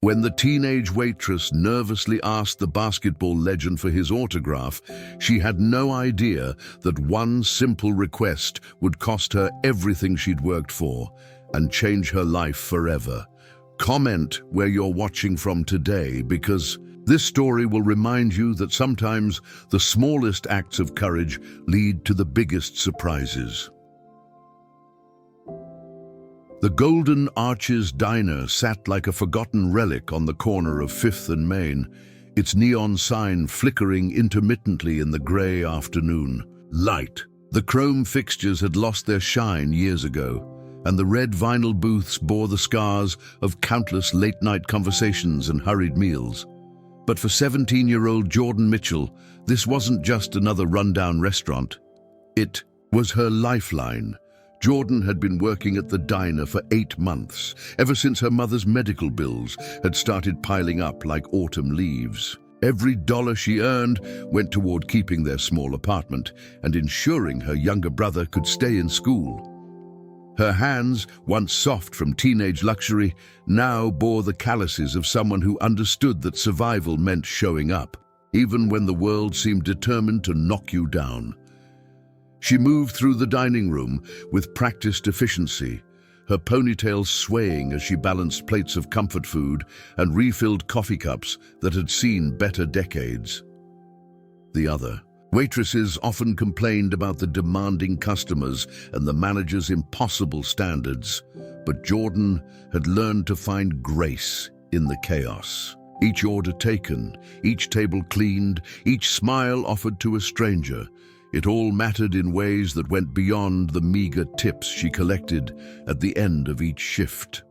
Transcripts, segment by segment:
When the teenage waitress nervously asked the basketball legend for his autograph, she had no idea that one simple request would cost her everything she'd worked for and change her life forever. Comment where you're watching from today, because this story will remind you that sometimes the smallest acts of courage lead to the biggest surprises. The Golden Arches Diner sat like a forgotten relic on the corner of 5th and Main, its neon sign flickering intermittently in the grey afternoon light. The chrome fixtures had lost their shine years ago, and the red vinyl booths bore the scars of countless late-night conversations and hurried meals. But for 17-year-old Jordan Mitchell, this wasn't just another rundown restaurant. It was her lifeline. Jordan had been working at the diner for 8 months, ever since her mother's medical bills had started piling up like autumn leaves. Every dollar she earned went toward keeping their small apartment and ensuring her younger brother could stay in school. Her hands, once soft from teenage luxury, now bore the calluses of someone who understood that survival meant showing up, even when the world seemed determined to knock you down. She moved through the dining room with practiced efficiency, her ponytail swaying as she balanced plates of comfort food and refilled coffee cups that had seen better decades. The other waitresses often complained about the demanding customers and the manager's impossible standards, but Jordan had learned to find grace in the chaos. Each order taken, each table cleaned, each smile offered to a stranger, it all mattered in ways that went beyond the meager tips she collected at the end of each shift.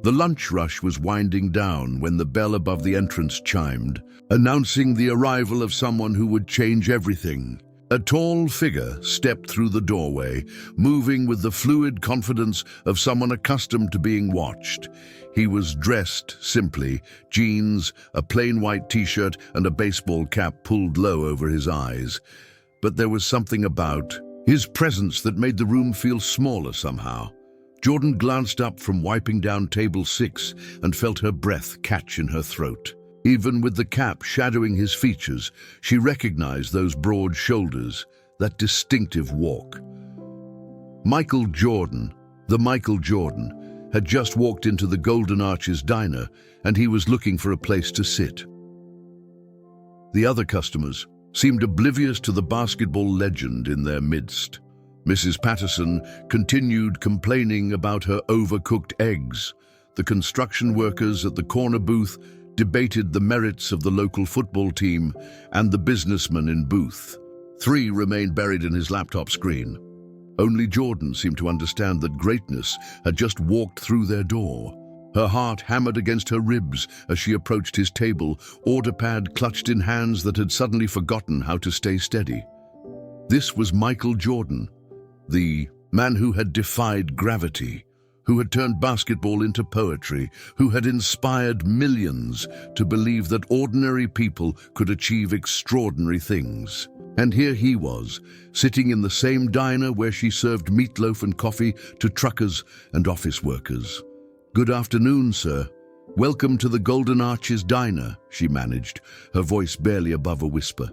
The lunch rush was winding down when the bell above the entrance chimed, announcing the arrival of someone who would change everything. A tall figure stepped through the doorway, moving with the fluid confidence of someone accustomed to being watched. He was dressed simply, jeans, a plain white t-shirt, and a baseball cap pulled low over his eyes. But there was something about his presence that made the room feel smaller somehow. Jordan glanced up from wiping down table 6 and felt her breath catch in her throat. Even with the cap shadowing his features, she recognized those broad shoulders, that distinctive walk. Michael Jordan, had just walked into the Golden Arches Diner, and he was looking for a place to sit. The other customers seemed oblivious to the basketball legend in their midst. Mrs. Patterson continued complaining about her overcooked eggs. The construction workers at the corner booth debated the merits of the local football team, and the businessman in booth 3 remained buried in his laptop screen. Only Jordan seemed to understand that greatness had just walked through their door. Her heart hammered against her ribs as she approached his table, order pad clutched in hands that had suddenly forgotten how to stay steady. This was Michael Jordan, the man who had defied gravity, who had turned basketball into poetry, who had inspired millions to believe that ordinary people could achieve extraordinary things. And here he was, sitting in the same diner where she served meatloaf and coffee to truckers and office workers. "Good afternoon, sir. Welcome to the Golden Arches Diner," she managed, her voice barely above a whisper.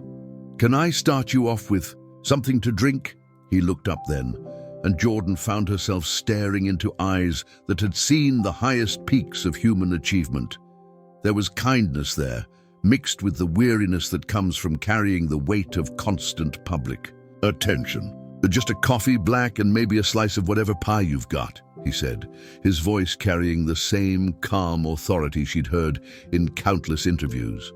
"Can I start you off with something to drink?" He looked up then, and Jordan found herself staring into eyes that had seen the highest peaks of human achievement. There was kindness there, mixed with the weariness that comes from carrying the weight of constant public attention. "Just a coffee, black, and maybe a slice of whatever pie you've got," he said, his voice carrying the same calm authority she'd heard in countless interviews.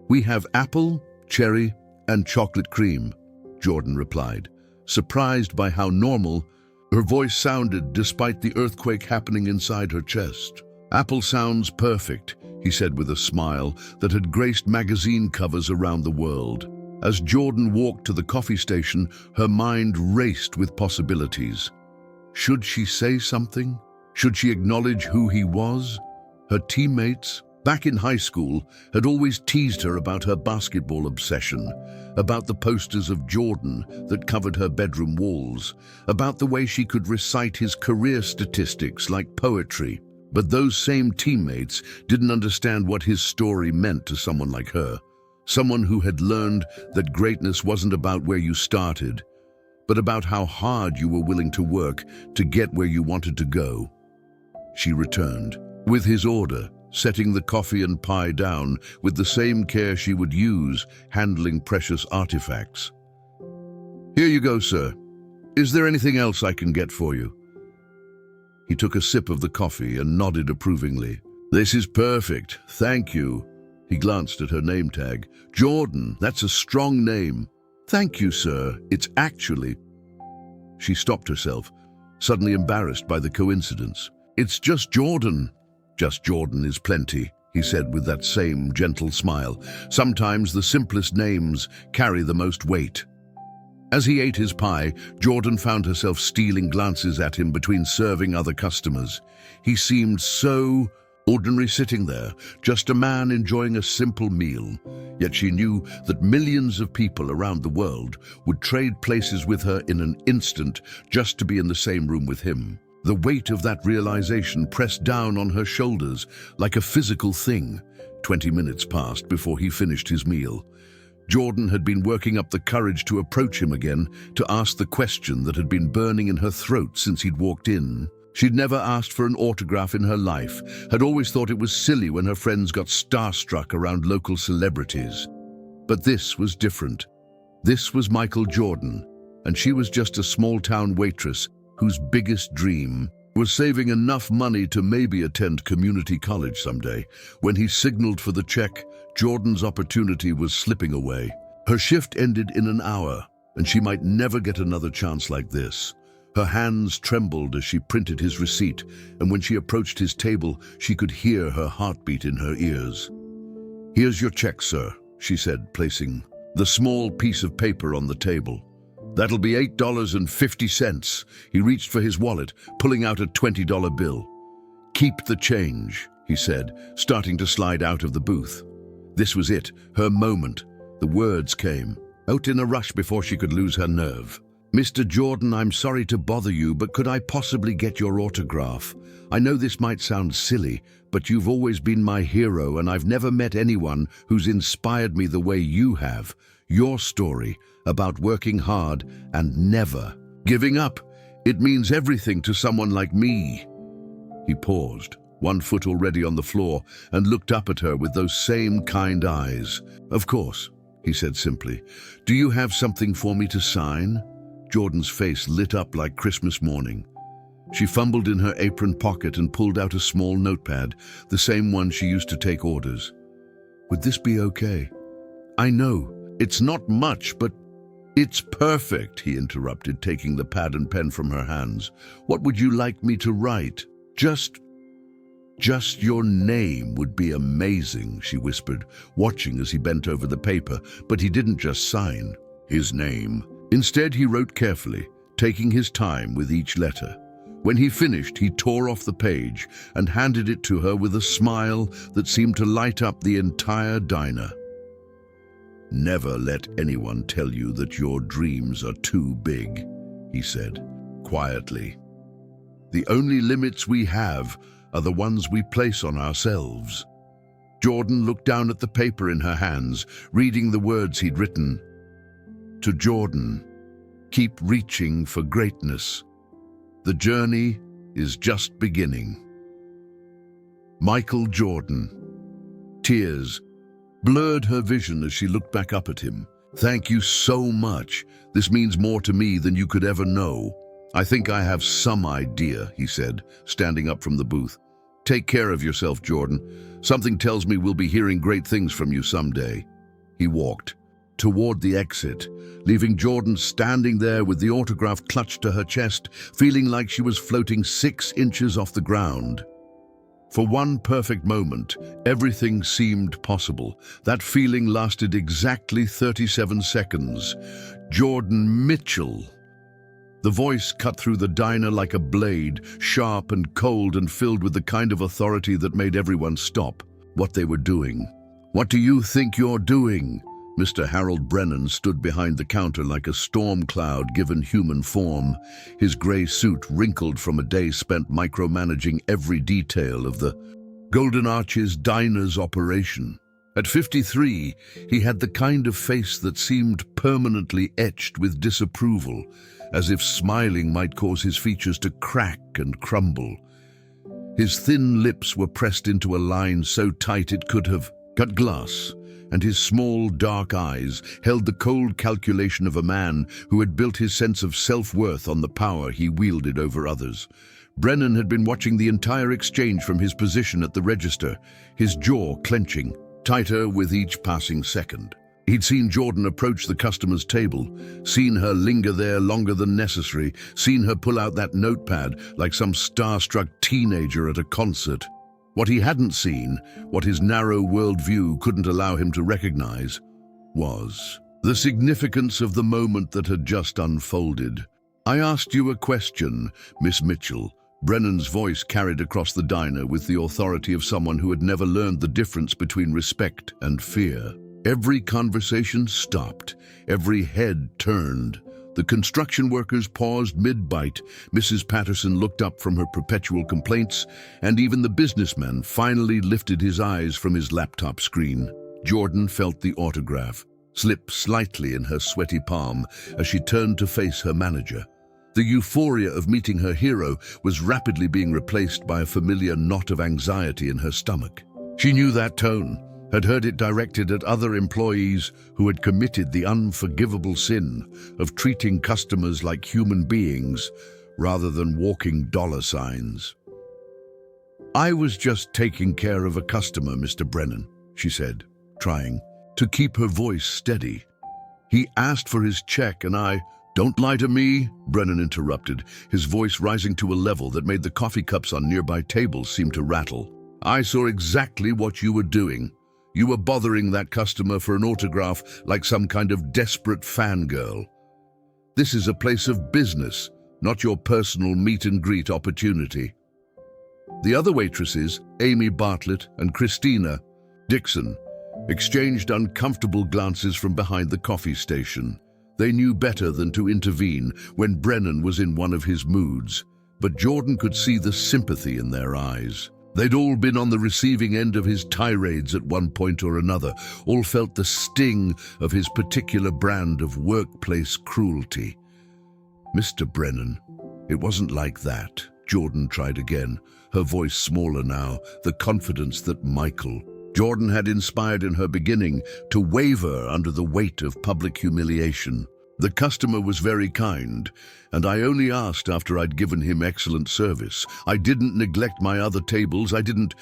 "We have apple, cherry, and chocolate cream," Jordan replied, surprised by how normal her voice sounded despite the earthquake happening inside her chest. "Apple sounds perfect," he said with a smile that had graced magazine covers around the world. As Jordan walked to the coffee station, her mind raced with possibilities. Should she say something? Should she acknowledge who he was? Her teammates, back in high school, had always teased her about her basketball obsession, about the posters of Jordan that covered her bedroom walls, about the way she could recite his career statistics like poetry. But those same teammates didn't understand what his story meant to someone like her. Someone who had learned that greatness wasn't about where you started, but about how hard you were willing to work to get where you wanted to go. She returned, with his order, setting the coffee and pie down with the same care she would use handling precious artifacts. "Here you go, sir. Is there anything else I can get for you?" He took a sip of the coffee and nodded approvingly. "This is perfect, thank you." He glanced at her name tag. "Jordan, that's a strong name." "Thank you, sir. It's actually—" She stopped herself, suddenly embarrassed by the coincidence. "It's just Jordan." "Just Jordan is plenty," he said with that same gentle smile. "Sometimes the simplest names carry the most weight." As he ate his pie, Jordan found herself stealing glances at him between serving other customers. He seemed so ordinary sitting there, just a man enjoying a simple meal. Yet she knew that millions of people around the world would trade places with her in an instant just to be in the same room with him. The weight of that realization pressed down on her shoulders like a physical thing. 20 minutes passed before he finished his meal. Jordan had been working up the courage to approach him again, to ask the question that had been burning in her throat since he'd walked in. She'd never asked for an autograph in her life, had always thought it was silly when her friends got starstruck around local celebrities. But this was different. This was Michael Jordan, and she was just a small-town waitress whose biggest dream was saving enough money to maybe attend community college someday. When he signaled for the check, Jordan's opportunity was slipping away. Her shift ended in an hour, and she might never get another chance like this. Her hands trembled as she printed his receipt, and when she approached his table, she could hear her heartbeat in her ears. "Here's your check, sir," she said, placing the small piece of paper on the table. "That'll be $8.50. He reached for his wallet, pulling out a $20 bill. "Keep the change," he said, starting to slide out of the booth. This was it, her moment. The words came, out in a rush before she could lose her nerve. "Mr. Jordan, I'm sorry to bother you, but could I possibly get your autograph? I know this might sound silly, but you've always been my hero, and I've never met anyone who's inspired me the way you have. Your story about working hard and never giving up, it means everything to someone like me." He paused, one foot already on the floor, and looked up at her with those same kind eyes. "Of course," he said simply. "Do you have something for me to sign?" Jordan's face lit up like Christmas morning. She fumbled in her apron pocket and pulled out a small notepad, the same one she used to take orders. "Would this be okay?" "I know, it's not much, but—" "It's perfect," he interrupted, taking the pad and pen from her hands. "What would you like me to write?" Just your name would be amazing," she whispered, watching as he bent over the paper, but he didn't just sign his name. Instead, he wrote carefully, taking his time with each letter. When he finished, he tore off the page and handed it to her with a smile that seemed to light up the entire diner. "Never let anyone tell you that your dreams are too big," he said, quietly. "The only limits we have are the ones we place on ourselves." Jordan looked down at the paper in her hands, reading the words he'd written. "To Jordan, keep reaching for greatness. The journey is just beginning." Michael Jordan. Tears blurred her vision as she looked back up at him. "Thank you so much. This means more to me than you could ever know." "I think I have some idea," he said, standing up from the booth. "Take care of yourself, Jordan. Something tells me we'll be hearing great things from you someday." He walked toward the exit, leaving Jordan standing there with the autograph clutched to her chest, feeling like she was floating 6 inches off the ground. For one perfect moment, everything seemed possible. That feeling lasted exactly 37 seconds. Jordan Mitchell. The voice cut through the diner like a blade, sharp and cold and filled with the kind of authority that made everyone stop what they were doing. "What do you think you're doing?" Mr. Harold Brennan stood behind the counter like a storm cloud given human form, his grey suit wrinkled from a day spent micromanaging every detail of the Golden Arches Diner's operation. At 53, he had the kind of face that seemed permanently etched with disapproval, as if smiling might cause his features to crack and crumble. His thin lips were pressed into a line so tight it could have cut glass, and his small, dark eyes held the cold calculation of a man who had built his sense of self-worth on the power he wielded over others. Brennan had been watching the entire exchange from his position at the register, his jaw clenching, tighter with each passing second. He'd seen Jordan approach the customer's table, seen her linger there longer than necessary, seen her pull out that notepad like some starstruck teenager at a concert. What he hadn't seen, what his narrow worldview couldn't allow him to recognize, was the significance of the moment that had just unfolded. "I asked you a question, Miss Mitchell." Brennan's voice carried across the diner with the authority of someone who had never learned the difference between respect and fear. Every conversation stopped, every head turned. The construction workers paused mid-bite, Mrs. Patterson looked up from her perpetual complaints, and even the businessman finally lifted his eyes from his laptop screen. Jordan felt the autograph slip slightly in her sweaty palm as she turned to face her manager. The euphoria of meeting her hero was rapidly being replaced by a familiar knot of anxiety in her stomach. She knew that tone, had heard it directed at other employees who had committed the unforgivable sin of treating customers like human beings rather than walking dollar signs. "I was just taking care of a customer, Mr. Brennan," she said, trying to keep her voice steady. "He asked for his check and I—" "Don't lie to me," Brennan interrupted, his voice rising to a level that made the coffee cups on nearby tables seem to rattle. "I saw exactly what you were doing. You were bothering that customer for an autograph like some kind of desperate fangirl. This is a place of business, not your personal meet and greet opportunity." The other waitresses, Amy Bartlett and Christina Dixon, exchanged uncomfortable glances from behind the coffee station. They knew better than to intervene when Brennan was in one of his moods, but Jordan could see the sympathy in their eyes. They'd all been on the receiving end of his tirades at one point or another, all felt the sting of his particular brand of workplace cruelty. "Mr. Brennan, it wasn't like that," Jordan tried again, her voice smaller now, the confidence that Jordan had inspired in her beginning to waver under the weight of public humiliation. "The customer was very kind, and I only asked after I'd given him excellent service. I didn't neglect my other tables, I didn't—"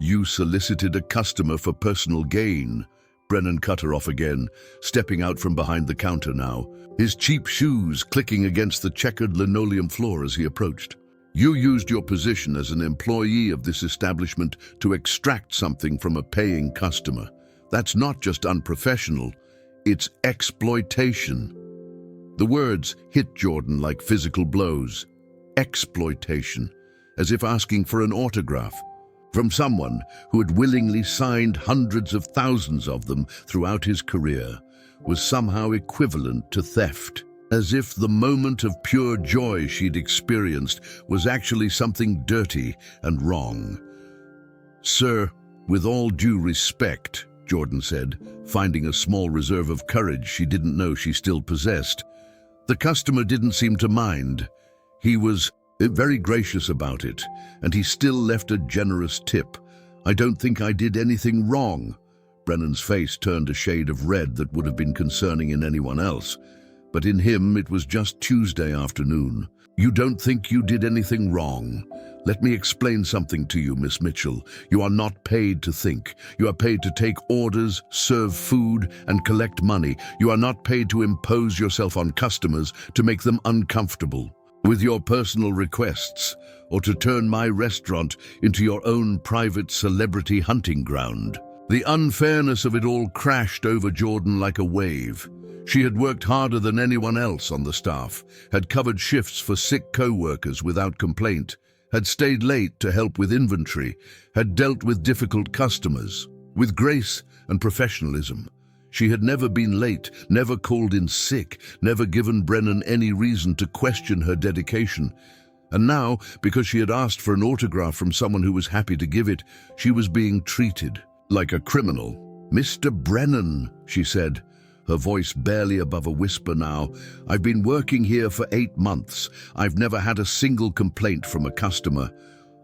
"You solicited a customer for personal gain." Brennan cut her off again, stepping out from behind the counter now, his cheap shoes clicking against the checkered linoleum floor as he approached. "You used your position as an employee of this establishment to extract something from a paying customer. That's not just unprofessional, it's exploitation." The words hit Jordan like physical blows. Exploitation, as if asking for an autograph from someone who had willingly signed hundreds of thousands of them throughout his career, was somehow equivalent to theft, as if the moment of pure joy she'd experienced was actually something dirty and wrong. "Sir, with all due respect," Jordan said, finding a small reserve of courage she didn't know she still possessed. "The customer didn't seem to mind. He was very gracious about it, and he still left a generous tip. I don't think I did anything wrong." Brennan's face turned a shade of red that would have been concerning in anyone else, but in him it was just Tuesday afternoon. "You don't think you did anything wrong? Let me explain something to you, Miss Mitchell. You are not paid to think. You are paid to take orders, serve food, and collect money. You are not paid to impose yourself on customers to make them uncomfortable with your personal requests, or to turn my restaurant into your own private celebrity hunting ground." The unfairness of it all crashed over Jordan like a wave. She had worked harder than anyone else on the staff, had covered shifts for sick co-workers without complaint, had stayed late to help with inventory, had dealt with difficult customers with grace and professionalism. She had never been late, never called in sick, never given Brennan any reason to question her dedication. And now, because she had asked for an autograph from someone who was happy to give it, she was being treated like a criminal. "Mr. Brennan," she said, her voice barely above a whisper now, "I've been working here for 8 months. I've never had a single complaint from a customer.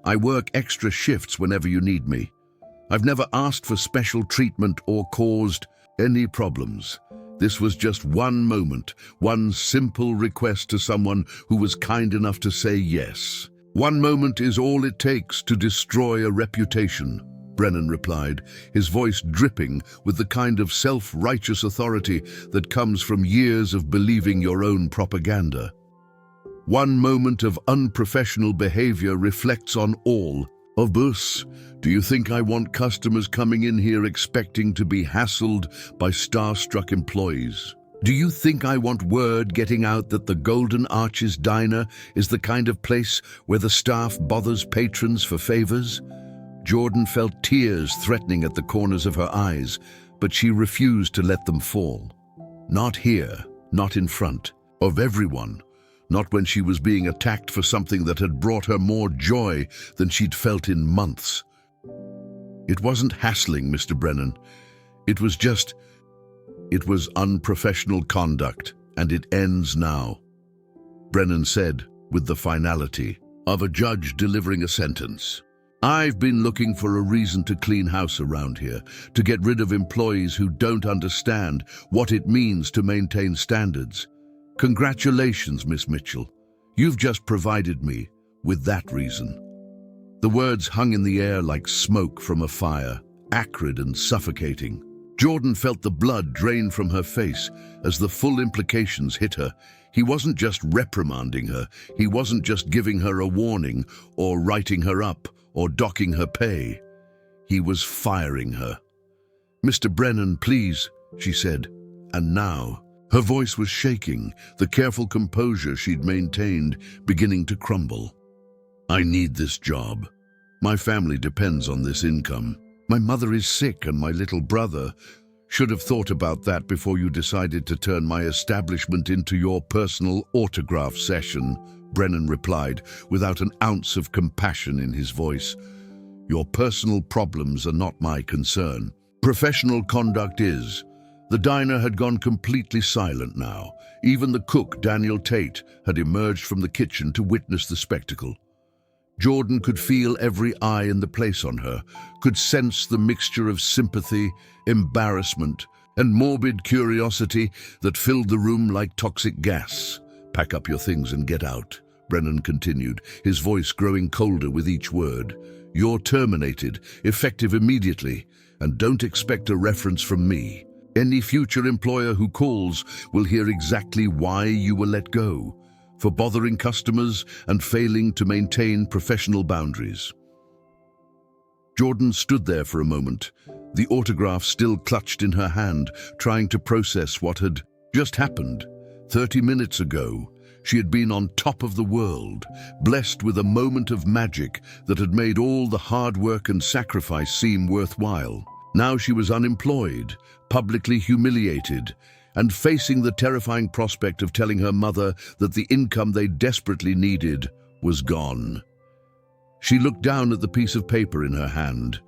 I work extra shifts whenever you need me. I've never asked for special treatment or caused any problems. This was just one moment, one simple request to someone who was kind enough to say yes. One moment is all it takes to destroy a reputation," Brennan replied, his voice dripping with the kind of self-righteous authority that comes from years of believing your own propaganda. "One moment of unprofessional behavior reflects on all of us. Do you think I want customers coming in here expecting to be hassled by starstruck employees? Do you think I want word getting out that the Golden Arches Diner is the kind of place where the staff bothers patrons for favors?" Jordan felt tears threatening at the corners of her eyes, but she refused to let them fall. Not here, not in front of everyone, not when she was being attacked for something that had brought her more joy than she'd felt in months. "It wasn't hassling, Mr. Brennan. It was unprofessional conduct, and it ends now," Brennan said with the finality of a judge delivering a sentence. "I've been looking for a reason to clean house around here, to get rid of employees who don't understand what it means to maintain standards. Congratulations, Miss Mitchell. You've just provided me with that reason." The words hung in the air like smoke from a fire, acrid and suffocating. Jordan felt the blood drain from her face as the full implications hit her. He wasn't just reprimanding her, he wasn't just giving her a warning or writing her up or docking her pay. He was firing her. "Mr. Brennan, please," she said. And now, her voice was shaking, the careful composure she'd maintained beginning to crumble. "I need this job. My family depends on this income. My mother is sick and my little brother. Should have thought about that before you decided to turn my establishment into your personal autograph session," Brennan replied, without an ounce of compassion in his voice. "Your personal problems are not my concern. Professional conduct is." The diner had gone completely silent now. Even the cook, Daniel Tate, had emerged from the kitchen to witness the spectacle. Jordan could feel every eye in the place on her, could sense the mixture of sympathy, embarrassment, and morbid curiosity that filled the room like toxic gas. "Pack up your things and get out," Brennan continued, his voice growing colder with each word. "You're terminated, effective immediately, and don't expect a reference from me. Any future employer who calls will hear exactly why you were let go, for bothering customers and failing to maintain professional boundaries." Jordan stood there for a moment, the autograph still clutched in her hand, trying to process what had just happened. 30 minutes ago, she had been on top of the world, blessed with a moment of magic that had made all the hard work and sacrifice seem worthwhile. Now she was unemployed, publicly humiliated, and facing the terrifying prospect of telling her mother that the income they desperately needed was gone. She looked down at the piece of paper in her hand,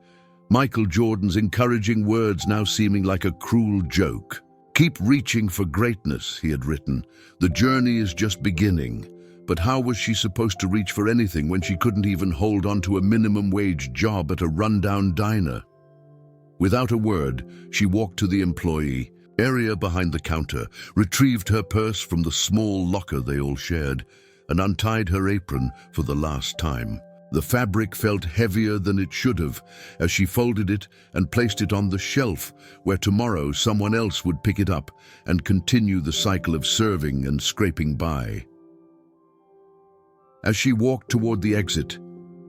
Michael Jordan's encouraging words now seeming like a cruel joke. "Keep reaching for greatness," he had written. "The journey is just beginning." But how was she supposed to reach for anything when she couldn't even hold on to a minimum wage job at a rundown diner? Without a word, she walked to the employee area behind the counter, retrieved her purse from the small locker they all shared, and untied her apron for the last time. The fabric felt heavier than it should have as she folded it and placed it on the shelf where tomorrow someone else would pick it up and continue the cycle of serving and scraping by. As she walked toward the exit,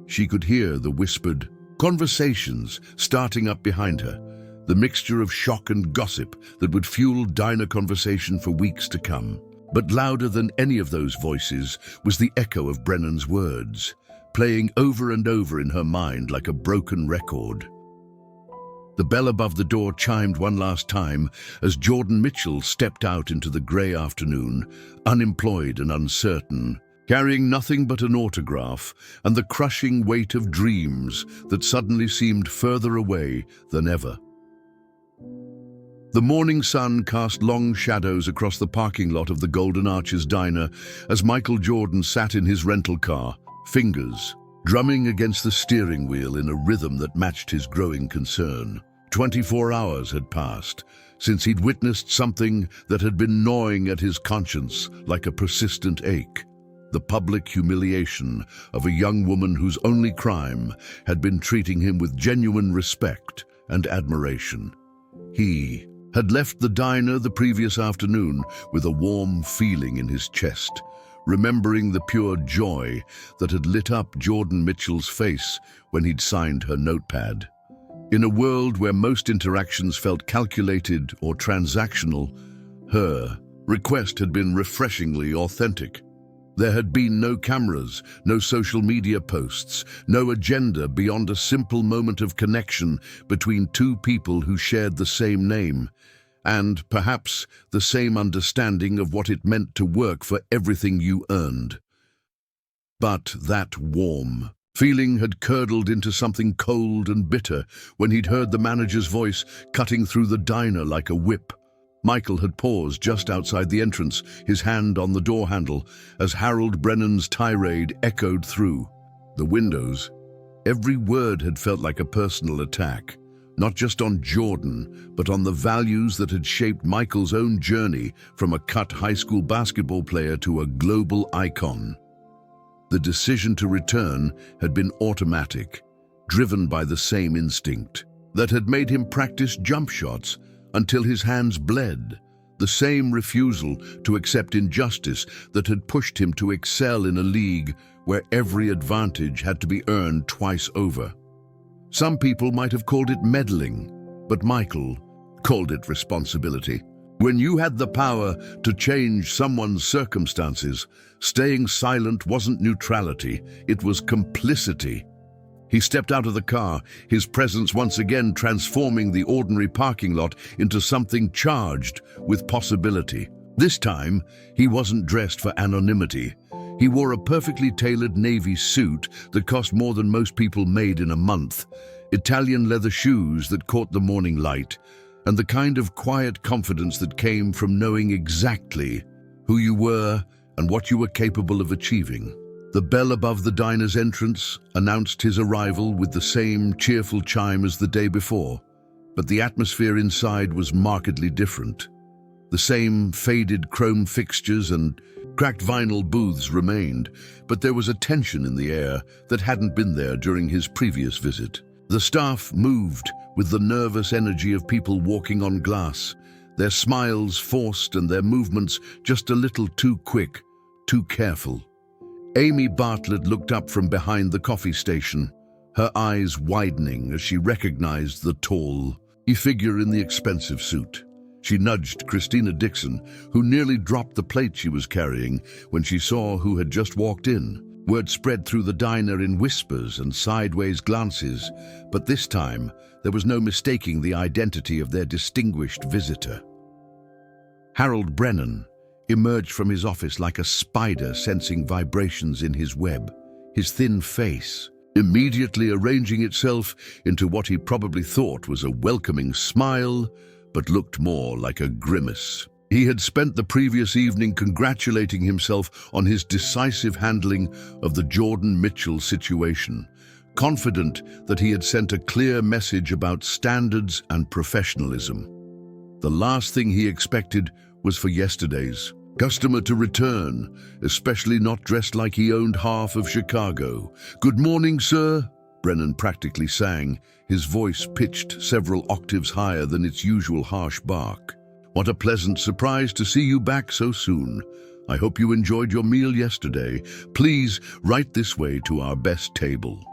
she could hear the whispered conversations starting up behind her, the mixture of shock and gossip that would fuel diner conversation for weeks to come. But louder than any of those voices was the echo of Brennan's words, playing over and over in her mind like a broken record. The bell above the door chimed one last time as Jordan Mitchell stepped out into the grey afternoon, unemployed and uncertain, carrying nothing but an autograph and the crushing weight of dreams that suddenly seemed further away than ever. The morning sun cast long shadows across the parking lot of the Golden Arches diner as Michael Jordan sat in his rental car, fingers drumming against the steering wheel in a rhythm that matched his growing concern. 24 hours had passed since he'd witnessed something that had been gnawing at his conscience like a persistent ache. The public humiliation of a young woman whose only crime had been treating him with genuine respect and admiration. He had left the diner the previous afternoon with a warm feeling in his chest, remembering the pure joy that had lit up Jordan Mitchell's face when he'd signed her notepad. In a world where most interactions felt calculated or transactional, her request had been refreshingly authentic. There had been no cameras, no social media posts, no agenda beyond a simple moment of connection between two people who shared the same name, and perhaps the same understanding of what it meant to work for everything you earned. But that warm feeling had curdled into something cold and bitter when he'd heard the manager's voice cutting through the diner like a whip. Michael had paused just outside the entrance, his hand on the door handle, as Harold Brennan's tirade echoed through the windows. Every word had felt like a personal attack, not just on Jordan, but on the values that had shaped Michael's own journey from a cut high school basketball player to a global icon. The decision to return had been automatic, driven by the same instinct that had made him practice jump shots until his hands bled, the same refusal to accept injustice that had pushed him to excel in a league where every advantage had to be earned twice over. Some people might have called it meddling, but Michael called it responsibility. When you had the power to change someone's circumstances, staying silent wasn't neutrality, it was complicity. He stepped out of the car, his presence once again transforming the ordinary parking lot into something charged with possibility. This time, he wasn't dressed for anonymity. He wore a perfectly tailored navy suit that cost more than most people made in a month, Italian leather shoes that caught the morning light, and the kind of quiet confidence that came from knowing exactly who you were and what you were capable of achieving. The bell above the diner's entrance announced his arrival with the same cheerful chime as the day before, but the atmosphere inside was markedly different. The same faded chrome fixtures and cracked vinyl booths remained, but there was a tension in the air that hadn't been there during his previous visit. The staff moved with the nervous energy of people walking on glass, their smiles forced and their movements just a little too quick, too careful. Amy Bartlett looked up from behind the coffee station, her eyes widening as she recognized the tall figure in the expensive suit. She nudged Christina Dixon, who nearly dropped the plate she was carrying when she saw who had just walked in. Word spread through the diner in whispers and sideways glances, but this time there was no mistaking the identity of their distinguished visitor. Harold Brennan emerged from his office like a spider sensing vibrations in his web, his thin face immediately arranging itself into what he probably thought was a welcoming smile, but looked more like a grimace. He had spent the previous evening congratulating himself on his decisive handling of the Jordan Mitchell situation, confident that he had sent a clear message about standards and professionalism. The last thing he expected was for yesterday's customer to return, especially not dressed like he owned half of Chicago. "Good morning, sir," Brennan practically sang, his voice pitched several octaves higher than its usual harsh bark. "What a pleasant surprise to see you back so soon. I hope you enjoyed your meal yesterday. Please, right this way to our best table."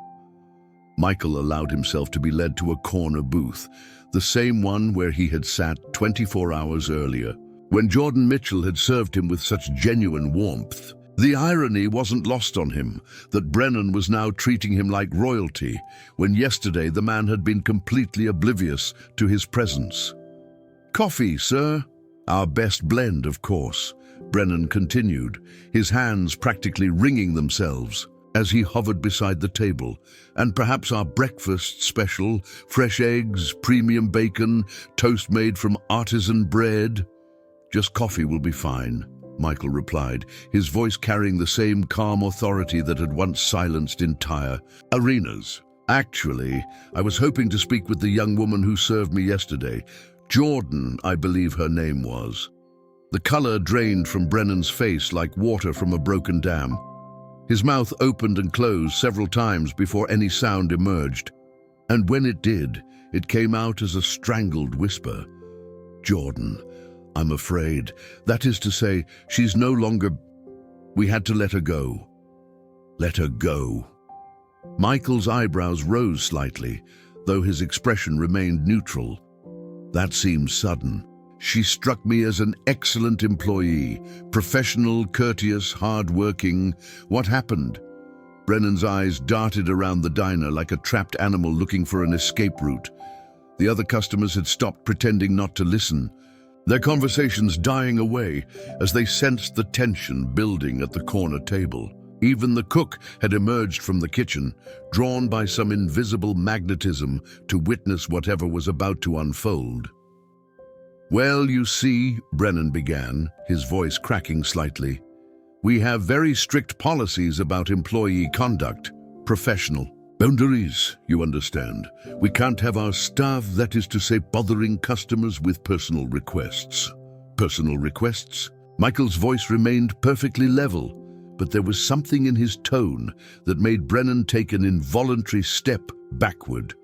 Michael allowed himself to be led to a corner booth, the same one where he had sat 24 hours earlier. When Jordan Mitchell had served him with such genuine warmth, The irony wasn't lost on him that Brennan was now treating him like royalty, when yesterday the man had been completely oblivious to his presence. "Coffee, sir." "Our best blend, of course," Brennan continued, his hands practically wringing themselves as he hovered beside the table. "And perhaps our breakfast special, fresh eggs, premium bacon, toast made from artisan bread." "Just coffee will be fine," Michael replied, his voice carrying the same calm authority that had once silenced entire arenas. "Actually, I was hoping to speak with the young woman who served me yesterday. Jordan, I believe her name was." The color drained from Brennan's face like water from a broken dam. His mouth opened and closed several times before any sound emerged, and when it did, it came out as a strangled whisper. "Jordan, I'm afraid. That is to say, she's no longer... We had to let her go." "Let her go?" Michael's eyebrows rose slightly, though his expression remained neutral. "That seems sudden. She struck me as an excellent employee, professional, courteous, hard-working. What happened?" Brennan's eyes darted around the diner like a trapped animal looking for an escape route. The other customers had stopped pretending not to listen, their conversations dying away as they sensed the tension building at the corner table. Even the cook had emerged from the kitchen, drawn by some invisible magnetism to witness whatever was about to unfold. "Well, you see," Brennan began, his voice cracking slightly, "we have very strict policies about employee conduct, professional boundaries, you understand. We can't have our staff, that is to say, bothering customers with personal requests." "Personal requests?" Michael's voice remained perfectly level, but there was something in his tone that made Brennan take an involuntary step backward.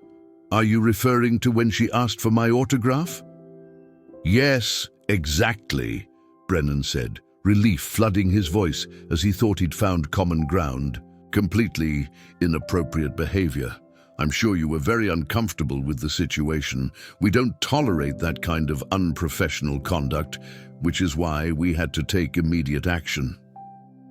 "Are you referring to when she asked for my autograph?" "Yes, exactly," Brennan said, relief flooding his voice as he thought he'd found common ground. "Completely inappropriate behavior. I'm sure you were very uncomfortable with the situation. We don't tolerate that kind of unprofessional conduct, which is why we had to take immediate action."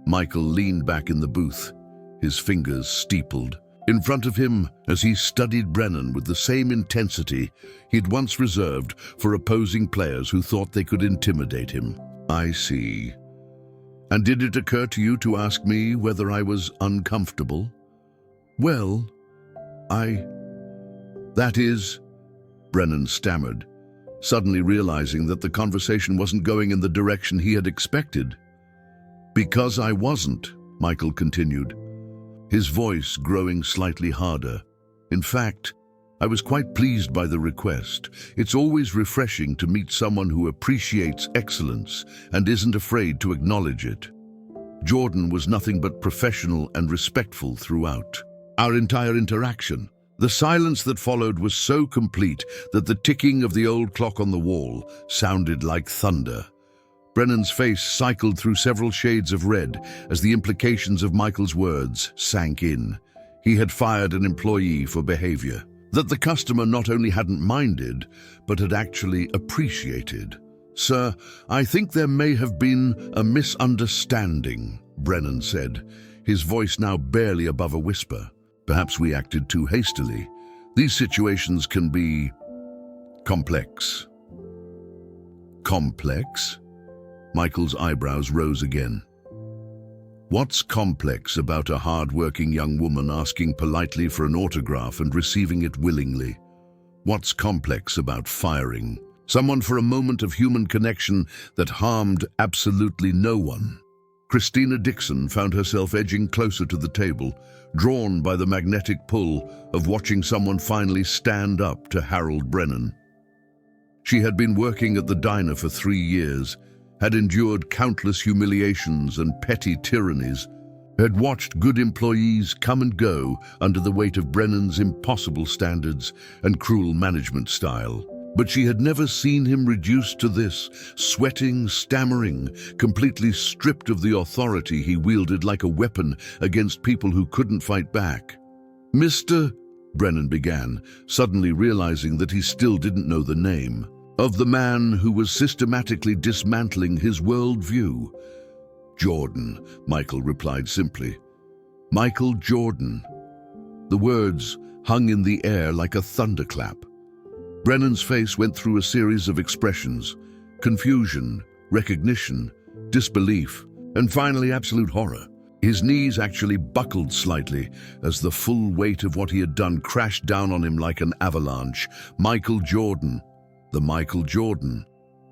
Michael leaned back in the booth, his fingers steepled. In front of him, as he studied Brennan with the same intensity he'd once reserved for opposing players who thought they could intimidate him. "I see. And did it occur to you to ask me whether I was uncomfortable?" "Well, that is," Brennan stammered, suddenly realizing that the conversation wasn't going in the direction he had expected. "Because I wasn't," Michael continued, his voice growing slightly harder. "In fact, I was quite pleased by the request. It's always refreshing to meet someone who appreciates excellence and isn't afraid to acknowledge it." Jordan was nothing but professional and respectful throughout. Our entire interaction. The silence that followed was so complete that the ticking of the old clock on the wall sounded like thunder. Brennan's face cycled through several shades of red as the implications of Michael's words sank in. He had fired an employee for behavior that the customer not only hadn't minded, but had actually appreciated. "Sir, I think there may have been a misunderstanding," Brennan said, his voice now barely above a whisper. "Perhaps we acted too hastily. These situations can be complex." "Complex?" Michael's eyebrows rose again. "What's complex about a hard-working young woman asking politely for an autograph and receiving it willingly? What's complex about firing someone for a moment of human connection that harmed absolutely no one?" Christina Dixon found herself edging closer to the table, drawn by the magnetic pull of watching someone finally stand up to Harold Brennan. She had been working at the diner for 3 years, had endured countless humiliations and petty tyrannies, had watched good employees come and go under the weight of Brennan's impossible standards and cruel management style. But she had never seen him reduced to this, sweating, stammering, completely stripped of the authority he wielded like a weapon against people who couldn't fight back. "Mr. Brennan began, suddenly realizing that he still didn't know the name of the man who was systematically dismantling his worldview. Jordan, Michael replied simply. Michael Jordan. The words hung in the air like a thunderclap. Brennan's face went through a series of expressions: confusion, recognition, disbelief, and finally absolute horror. His knees actually buckled slightly as the full weight of what he had done crashed down on him like an avalanche. Michael Jordan. The Michael Jordan.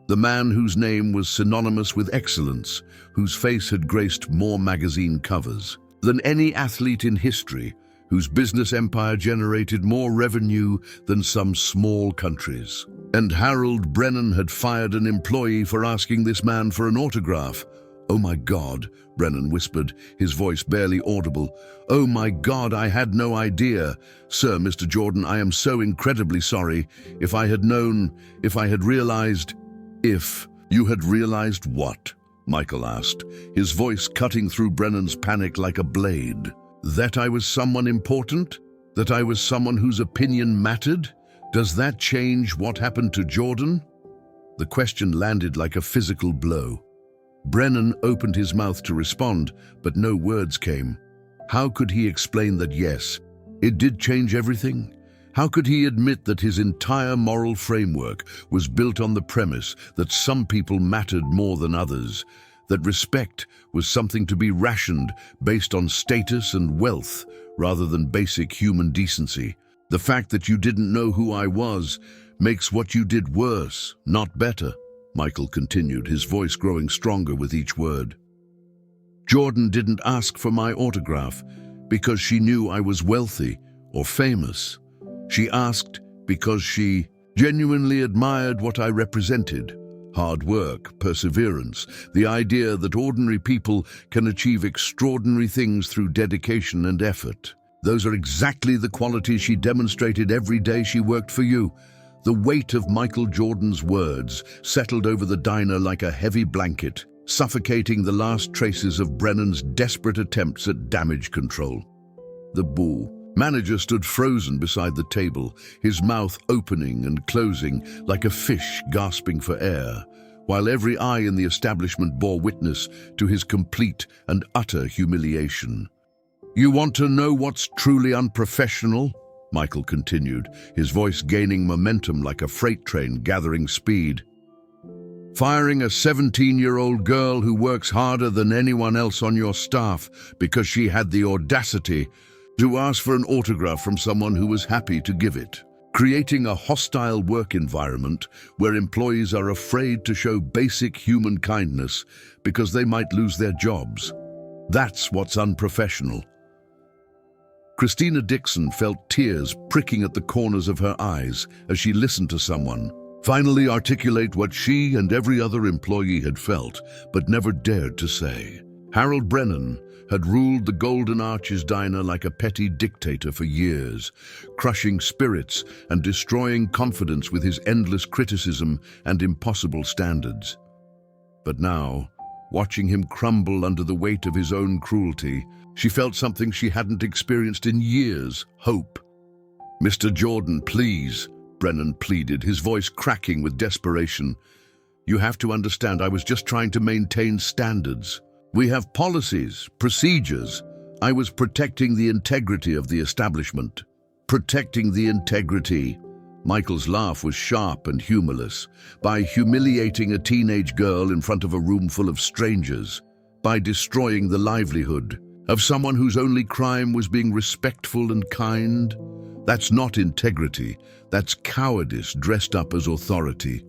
The man whose name was synonymous with excellence, whose face had graced more magazine covers than any athlete in history, whose business empire generated more revenue than some small countries. And Harold Brennan had fired an employee for asking this man for an autograph. "Oh my God," Brennan whispered, his voice barely audible. "Oh my God, I had no idea. Sir, Mr. Jordan, I am so incredibly sorry. If I had known, if I had realized..." "If you had realized what?" Michael asked, his voice cutting through Brennan's panic like a blade. "That I was someone important? That I was someone whose opinion mattered? Does that change what happened to Jordan?" The question landed like a physical blow. Brennan opened his mouth to respond, but no words came. How could he explain that yes, it did change everything? How could he admit that his entire moral framework was built on the premise that some people mattered more than others, that respect was something to be rationed based on status and wealth rather than basic human decency? The fact that you didn't know who I was makes what you did worse, not better, Michael continued, his voice growing stronger with each word. Jordan didn't ask for my autograph because she knew I was wealthy or famous. She asked because she genuinely admired what I represented: hard work, perseverance, the idea that ordinary people can achieve extraordinary things through dedication and effort. Those are exactly the qualities she demonstrated every day she worked for you. The weight of Michael Jordan's words settled over the diner like a heavy blanket, suffocating the last traces of Brennan's desperate attempts at damage control. The manager stood frozen beside the table, his mouth opening and closing like a fish gasping for air, while every eye in the establishment bore witness to his complete and utter humiliation. "You want to know what's truly unprofessional?" Michael continued, his voice gaining momentum like a freight train gathering speed. "Firing a 17-year-old girl who works harder than anyone else on your staff because she had the audacity to ask for an autograph from someone who was happy to give it. Creating a hostile work environment where employees are afraid to show basic human kindness because they might lose their jobs. That's what's unprofessional." Christina Dixon felt tears pricking at the corners of her eyes as she listened to someone finally articulate what she and every other employee had felt but never dared to say. Harold Brennan had ruled the Golden Arches diner like a petty dictator for years, crushing spirits and destroying confidence with his endless criticism and impossible standards. But now, watching him crumble under the weight of his own cruelty, she felt something she hadn't experienced in years: hope. "Mr. Jordan, please," Brennan pleaded, his voice cracking with desperation. "You have to understand, I was just trying to maintain standards. We have policies, procedures. I was protecting the integrity of the establishment." Protecting the integrity. Michael's laugh was sharp and humorless. By humiliating a teenage girl in front of a room full of strangers. By destroying the livelihood of someone whose only crime was being respectful and kind. That's not integrity. That's cowardice dressed up as authority.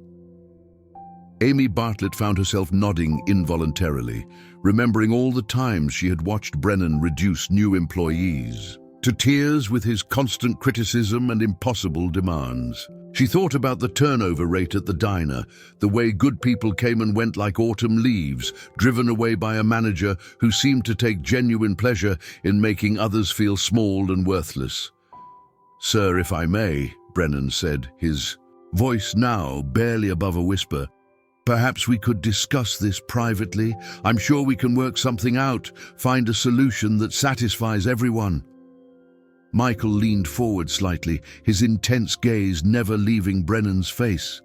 Amy Bartlett found herself nodding involuntarily, remembering all the times she had watched Brennan reduce new employees to tears with his constant criticism and impossible demands. She thought about the turnover rate at the diner, the way good people came and went like autumn leaves, driven away by a manager who seemed to take genuine pleasure in making others feel small and worthless. "Sir, if I may," Brennan said, his voice now barely above a whisper, "perhaps we could discuss this privately. I'm sure we can work something out, find a solution that satisfies everyone." Michael leaned forward slightly, his intense gaze never leaving Brennan's face.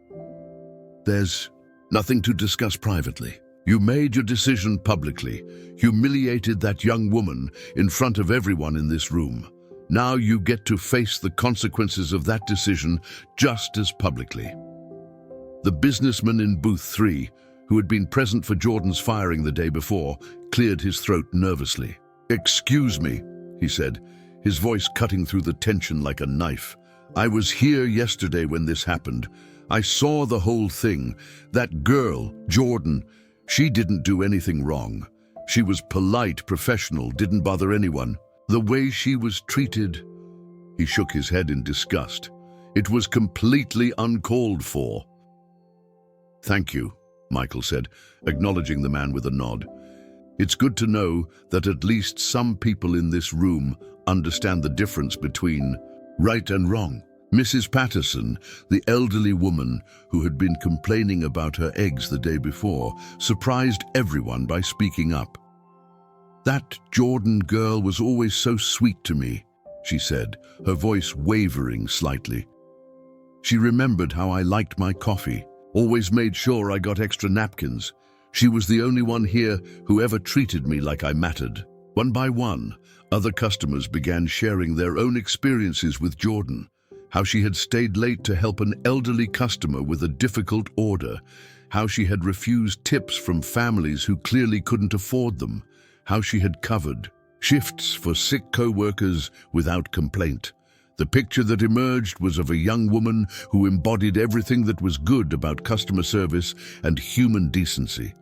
"There's nothing to discuss privately. You made your decision publicly, humiliated that young woman in front of everyone in this room. Now you get to face the consequences of that decision just as publicly. The businessman in booth 3, who had been present for Jordan's firing the day before, cleared his throat nervously. "Excuse me," he said, his voice cutting through the tension like a knife. "I was here yesterday when this happened. I saw the whole thing. That girl, Jordan, she didn't do anything wrong. She was polite, professional, didn't bother anyone. The way she was treated..." He shook his head in disgust. "It was completely uncalled for." "Thank you," Michael said, acknowledging the man with a nod. "It's good to know that at least some people in this room understand the difference between right and wrong." Mrs. Patterson, the elderly woman who had been complaining about her eggs the day before, surprised everyone by speaking up. "That Jordan girl was always so sweet to me," she said, her voice wavering slightly. "She remembered how I liked my coffee, always made sure I got extra napkins. She was the only one here who ever treated me like I mattered." One by one, other customers began sharing their own experiences with Jordan. How she had stayed late to help an elderly customer with a difficult order, how she had refused tips from families who clearly couldn't afford them, how she had covered shifts for sick co-workers without complaint. The picture that emerged was of a young woman who embodied everything that was good about customer service and human decency.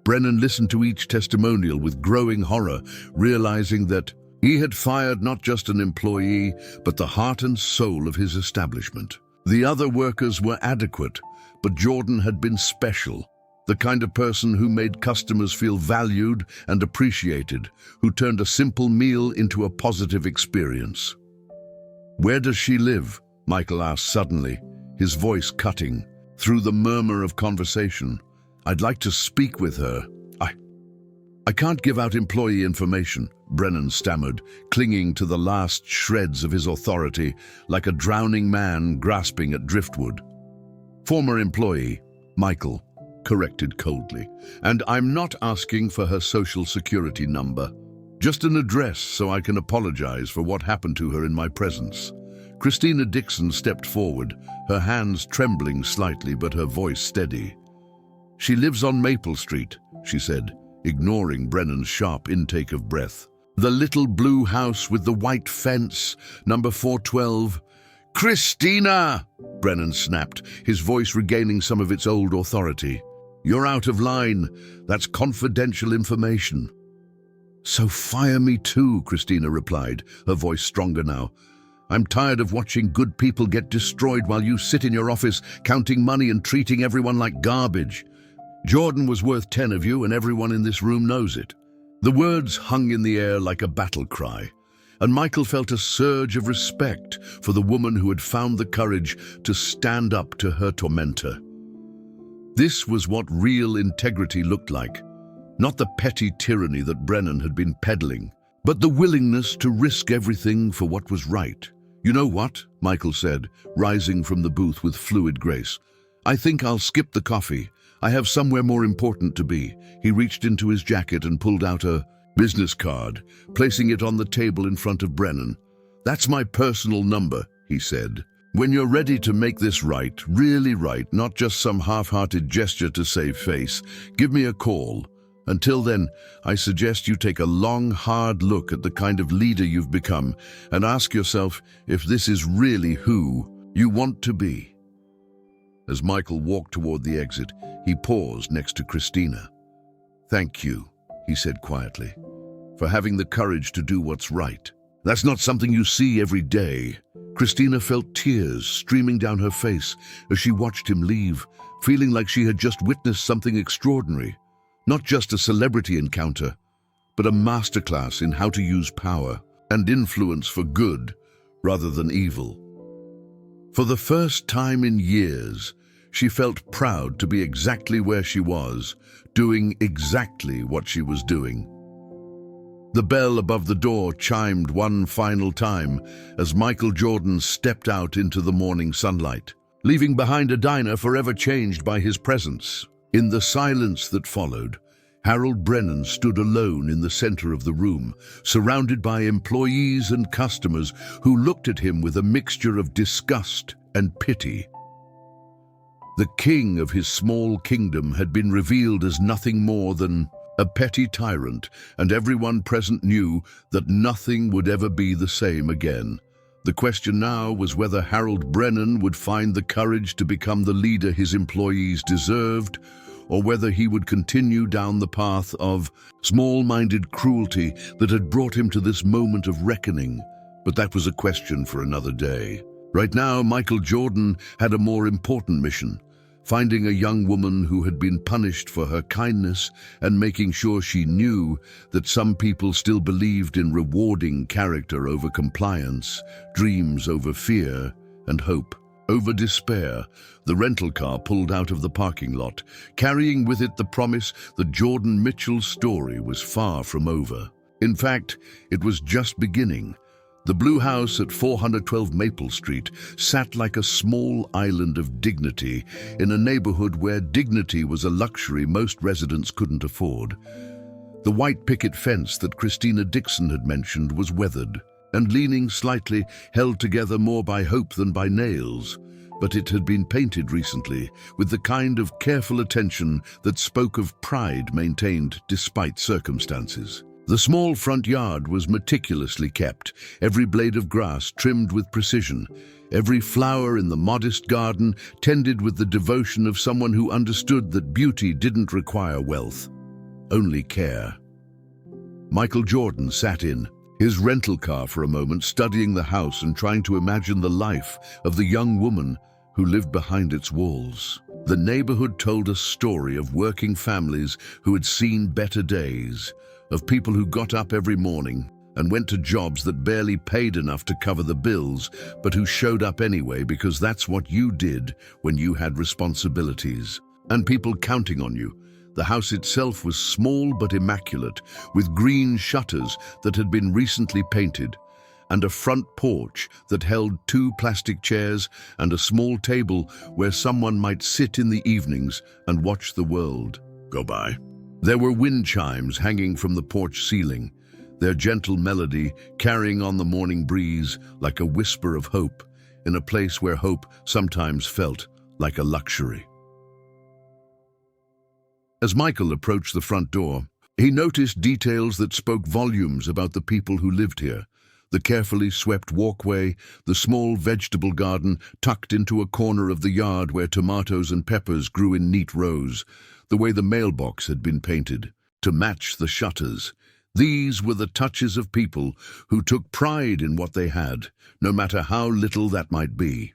Brennan listened to each testimonial with growing horror, realizing that he had fired not just an employee, but the heart and soul of his establishment. The other workers were adequate, but Jordan had been special. The kind of person who made customers feel valued and appreciated, who turned a simple meal into a positive experience. "Where does she live?" Michael asked suddenly, his voice cutting through the murmur of conversation. "I'd like to speak with her. I can't give out employee information," Brennan stammered, clinging to the last shreds of his authority, like a drowning man grasping at driftwood. "Former employee," Michael corrected coldly, "and I'm not asking for her social security number. Just an address so I can apologize for what happened to her in my presence." Christina Dixon stepped forward, her hands trembling slightly but her voice steady. "She lives on Maple Street," she said, ignoring Brennan's sharp intake of breath. "The little blue house with the white fence, number 412. "Christina!" Brennan snapped, his voice regaining some of its old authority. "You're out of line. That's confidential information." "So fire me too," Christina replied, her voice stronger now. "I'm tired of watching good people get destroyed while you sit in your office counting money and treating everyone like garbage. Jordan was worth 10 of you, and everyone in this room knows it." The words hung in the air like a battle cry, and Michael felt a surge of respect for the woman who had found the courage to stand up to her tormentor. This was what real integrity looked like, not the petty tyranny that Brennan had been peddling, but the willingness to risk everything for what was right. "You know what?" Michael said, rising from the booth with fluid grace. "I think I'll skip the coffee. I have somewhere more important to be." He reached into his jacket and pulled out a business card, placing it on the table in front of Brennan. "That's my personal number," he said. "When you're ready to make this right, really right, not just some half-hearted gesture to save face, give me a call. Until then, I suggest you take a long, hard look at the kind of leader you've become and ask yourself if this is really who you want to be." As Michael walked toward the exit, he paused next to Christina. "Thank you," he said quietly, "for having the courage to do what's right. That's not something you see every day." Christina felt tears streaming down her face as she watched him leave, feeling like she had just witnessed something extraordinary. Not just a celebrity encounter, but a masterclass in how to use power and influence for good rather than evil. For the first time in years, she felt proud to be exactly where she was, doing exactly what she was doing. The bell above the door chimed one final time as Michael Jordan stepped out into the morning sunlight, leaving behind a diner forever changed by his presence. In the silence that followed, Harold Brennan stood alone in the center of the room, surrounded by employees and customers who looked at him with a mixture of disgust and pity. The king of his small kingdom had been revealed as nothing more than a petty tyrant, and everyone present knew that nothing would ever be the same again. The question now was whether Harold Brennan would find the courage to become the leader his employees deserved, or whether he would continue down the path of small-minded cruelty that had brought him to this moment of reckoning. But that was a question for another day. Right now, Michael Jordan had a more important mission: finding a young woman who had been punished for her kindness and making sure she knew that some people still believed in rewarding character over compliance, dreams over fear, and hope over despair. The rental car pulled out of the parking lot, carrying with it the promise that Jordan Mitchell's story was far from over. In fact, it was just beginning. The blue house at 412 Maple Street sat like a small island of dignity in a neighborhood where dignity was a luxury most residents couldn't afford. The white picket fence that Christina Dixon had mentioned was weathered and leaning slightly, held together more by hope than by nails. But it had been painted recently with the kind of careful attention that spoke of pride maintained despite circumstances. The small front yard was meticulously kept, every blade of grass trimmed with precision, every flower in the modest garden tended with the devotion of someone who understood that beauty didn't require wealth, only care. Michael Jordan sat in his rental car for a moment, studying the house and trying to imagine the life of the young woman who lived behind its walls. The neighborhood told a story of working families who had seen better days, of people who got up every morning and went to jobs that barely paid enough to cover the bills, but who showed up anyway because that's what you did when you had responsibilities, and people counting on you. The house itself was small but immaculate, with green shutters that had been recently painted, and a front porch that held 2 plastic chairs and a small table where someone might sit in the evenings and watch the world go by. There were wind chimes hanging from the porch ceiling, their gentle melody carrying on the morning breeze like a whisper of hope, in a place where hope sometimes felt like a luxury. As Michael approached the front door, he noticed details that spoke volumes about the people who lived here. The carefully swept walkway, the small vegetable garden tucked into a corner of the yard where tomatoes and peppers grew in neat rows, the way the mailbox had been painted to match the shutters. These were the touches of people who took pride in what they had, no matter how little that might be.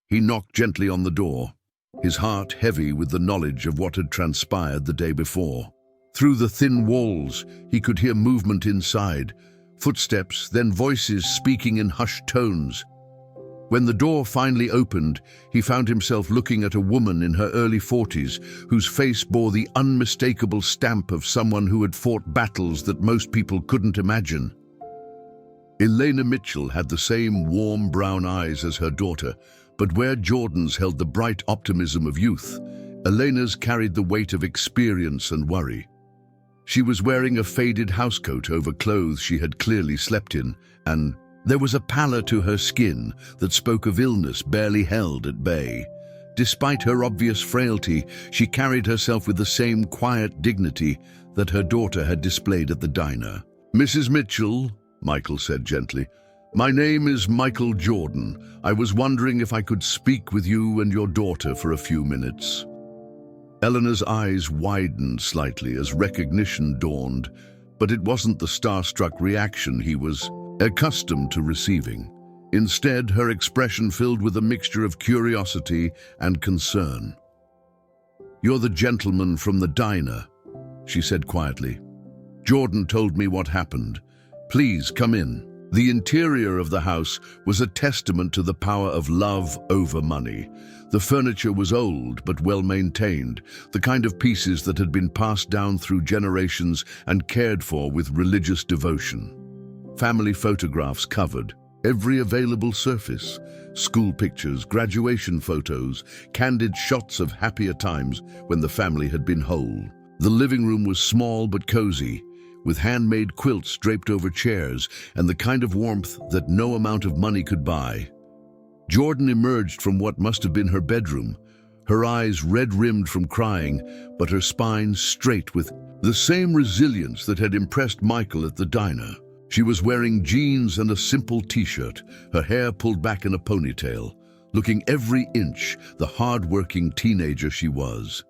He knocked gently on the door, his heart heavy with the knowledge of what had transpired the day before. Through the thin walls, he could hear movement inside, footsteps, then voices speaking in hushed tones. When the door finally opened, he found himself looking at a woman in her early 40s whose face bore the unmistakable stamp of someone who had fought battles that most people couldn't imagine. Elena Mitchell had the same warm brown eyes as her daughter, but where Jordan's held the bright optimism of youth, Elena's carried the weight of experience and worry. She was wearing a faded housecoat over clothes she had clearly slept in, and there was a pallor to her skin that spoke of illness barely held at bay. Despite her obvious frailty, she carried herself with the same quiet dignity that her daughter had displayed at the diner. "Mrs. Mitchell," Michael said gently, "my name is Michael Jordan. I was wondering if I could speak with you and your daughter for a few minutes." Eleanor's eyes widened slightly as recognition dawned, but it wasn't the starstruck reaction he was accustomed to receiving. Instead, her expression filled with a mixture of curiosity and concern. "You're the gentleman from the diner," she said quietly. "Jordan told me what happened. Please come in." The interior of the house was a testament to the power of love over money. The furniture was old but well maintained, the kind of pieces that had been passed down through generations and cared for with religious devotion. Family photographs covered, Every available surface, school pictures, graduation photos, candid shots of happier times when the family had been whole. The living room was small but cozy, with handmade quilts draped over chairs and the kind of warmth that no amount of money could buy. Jordan emerged from what must have been her bedroom, her eyes red-rimmed from crying, but her spine straight with the same resilience that had impressed Michael at the diner. She was wearing jeans and a simple t-shirt, her hair pulled back in a ponytail, looking every inch the hard-working teenager she was.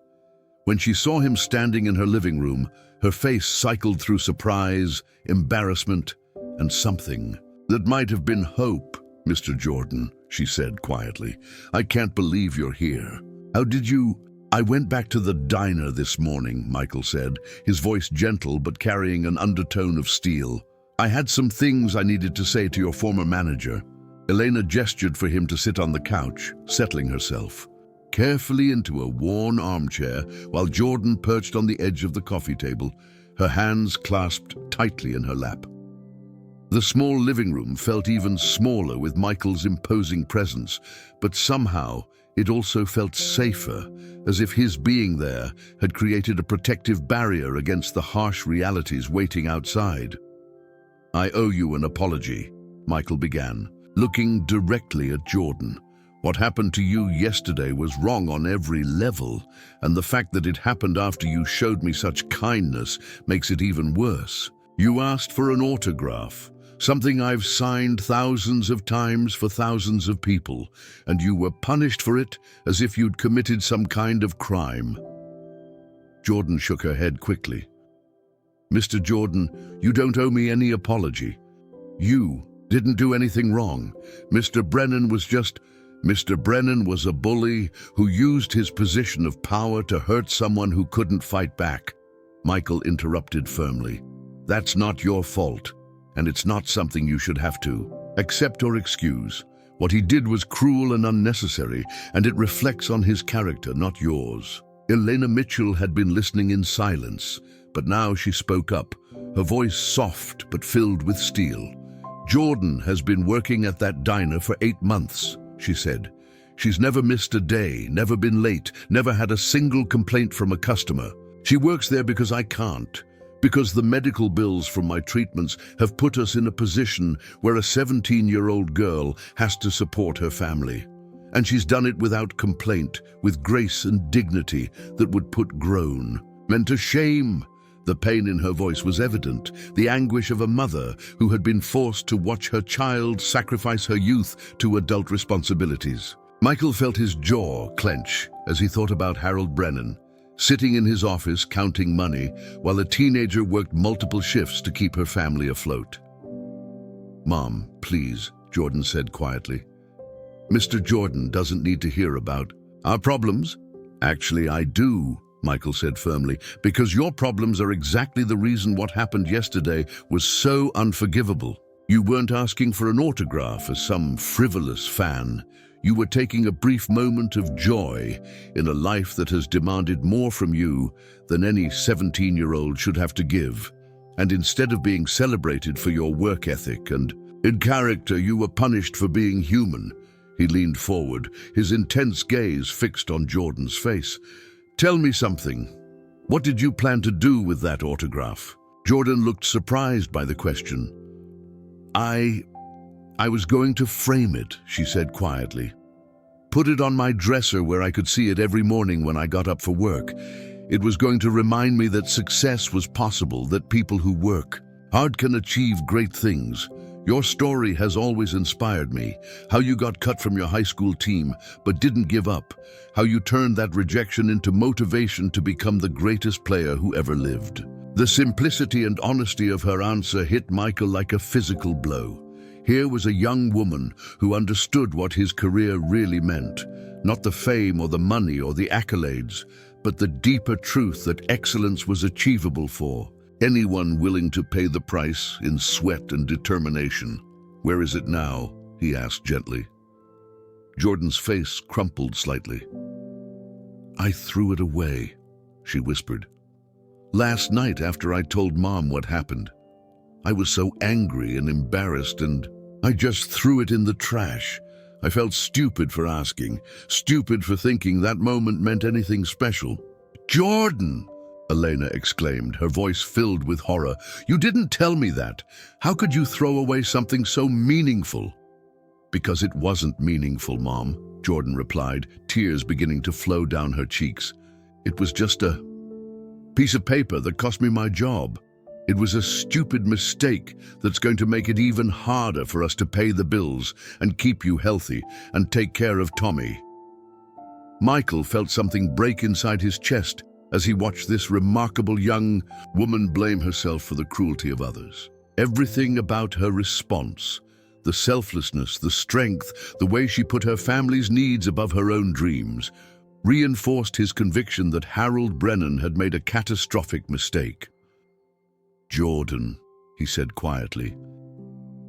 When she saw him standing in her living room, her face cycled through surprise, embarrassment, and something that might have been hope. "Mr. Jordan," she said quietly, "I can't believe you're here. How did you—" "I went back to the diner this morning," Michael said, his voice gentle but carrying an undertone of steel. "I had some things I needed to say to your former manager." Elena gestured for him to sit on the couch, settling herself carefully into a worn armchair while Jordan perched on the edge of the coffee table, her hands clasped tightly in her lap. The small living room felt even smaller with Michael's imposing presence, but somehow it also felt safer, as if his being there had created a protective barrier against the harsh realities waiting outside. "I owe you an apology," Michael began, looking directly at Jordan. "What happened to you yesterday was wrong on every level, and the fact that it happened after you showed me such kindness makes it even worse. You asked for an autograph, something I've signed thousands of times for thousands of people, and you were punished for it as if you'd committed some kind of crime." Jordan shook her head quickly. "Mr. Jordan, you don't owe me any apology. You didn't do anything wrong. Mr. Brennan was a bully who used his position of power to hurt someone who couldn't fight back." Michael interrupted firmly. "That's not your fault, and it's not something you should have to accept or excuse. What he did was cruel and unnecessary, and it reflects on his character, not yours." Elena Mitchell had been listening in silence, but now she spoke up, her voice soft but filled with steel. "Jordan has been working at that diner for 8 months, she said. "She's never missed a day, never been late, never had a single complaint from a customer. She works there because I can't, because the medical bills from my treatments have put us in a position where a 17-year-old girl has to support her family. And she's done it without complaint, with grace and dignity that would put grown men to shame." The pain in her voice was evident, the anguish of a mother who had been forced to watch her child sacrifice her youth to adult responsibilities. Michael felt his jaw clench as he thought about Harold Brennan, sitting in his office counting money while a teenager worked multiple shifts to keep her family afloat. "Mom, please," Jordan said quietly. "Mr. Jordan doesn't need to hear about our problems." "Actually, I do," Michael said firmly, "because your problems are exactly the reason what happened yesterday was so unforgivable. You weren't asking for an autograph as some frivolous fan. You were taking a brief moment of joy in a life that has demanded more from you than any 17-year-old should have to give. And instead of being celebrated for your work ethic and in character, you were punished for being human." He leaned forward, his intense gaze fixed on Jordan's face. "Tell me something. What did you plan to do with that autograph?" Jordan looked surprised by the question. I was going to frame it," she said quietly. "Put it on my dresser where I could see it every morning when I got up for work. It was going to remind me that success was possible, that people who work hard can achieve great things. Your story has always inspired me. How you got cut from your high school team, but didn't give up. How you turned that rejection into motivation to become the greatest player who ever lived." The simplicity and honesty of her answer hit Michael like a physical blow. Here was a young woman who understood what his career really meant. Not the fame or the money or the accolades, but the deeper truth that excellence was achievable for anyone willing to pay the price in sweat and determination. "Where is it now?" he asked gently. Jordan's face crumpled slightly. "I threw it away," she whispered. "Last night after I told Mom what happened. I was so angry and embarrassed and I just threw it in the trash. I felt stupid for asking, stupid for thinking that moment meant anything special. Jordan! Elena exclaimed, her voice filled with horror. You didn't tell me that. How could you throw away something so meaningful? Because it wasn't meaningful, Mom, Jordan replied, tears beginning to flow down her cheeks. It was just a piece of paper that cost me my job. It was a stupid mistake that's going to make it even harder for us to pay the bills and keep you healthy and take care of Tommy. Michael felt something break inside his chest as he watched this remarkable young woman blame herself for the cruelty of others. Everything about her response, the selflessness, the strength, the way she put her family's needs above her own dreams, reinforced his conviction that Harold Brennan had made a catastrophic mistake. Jordan, he said quietly,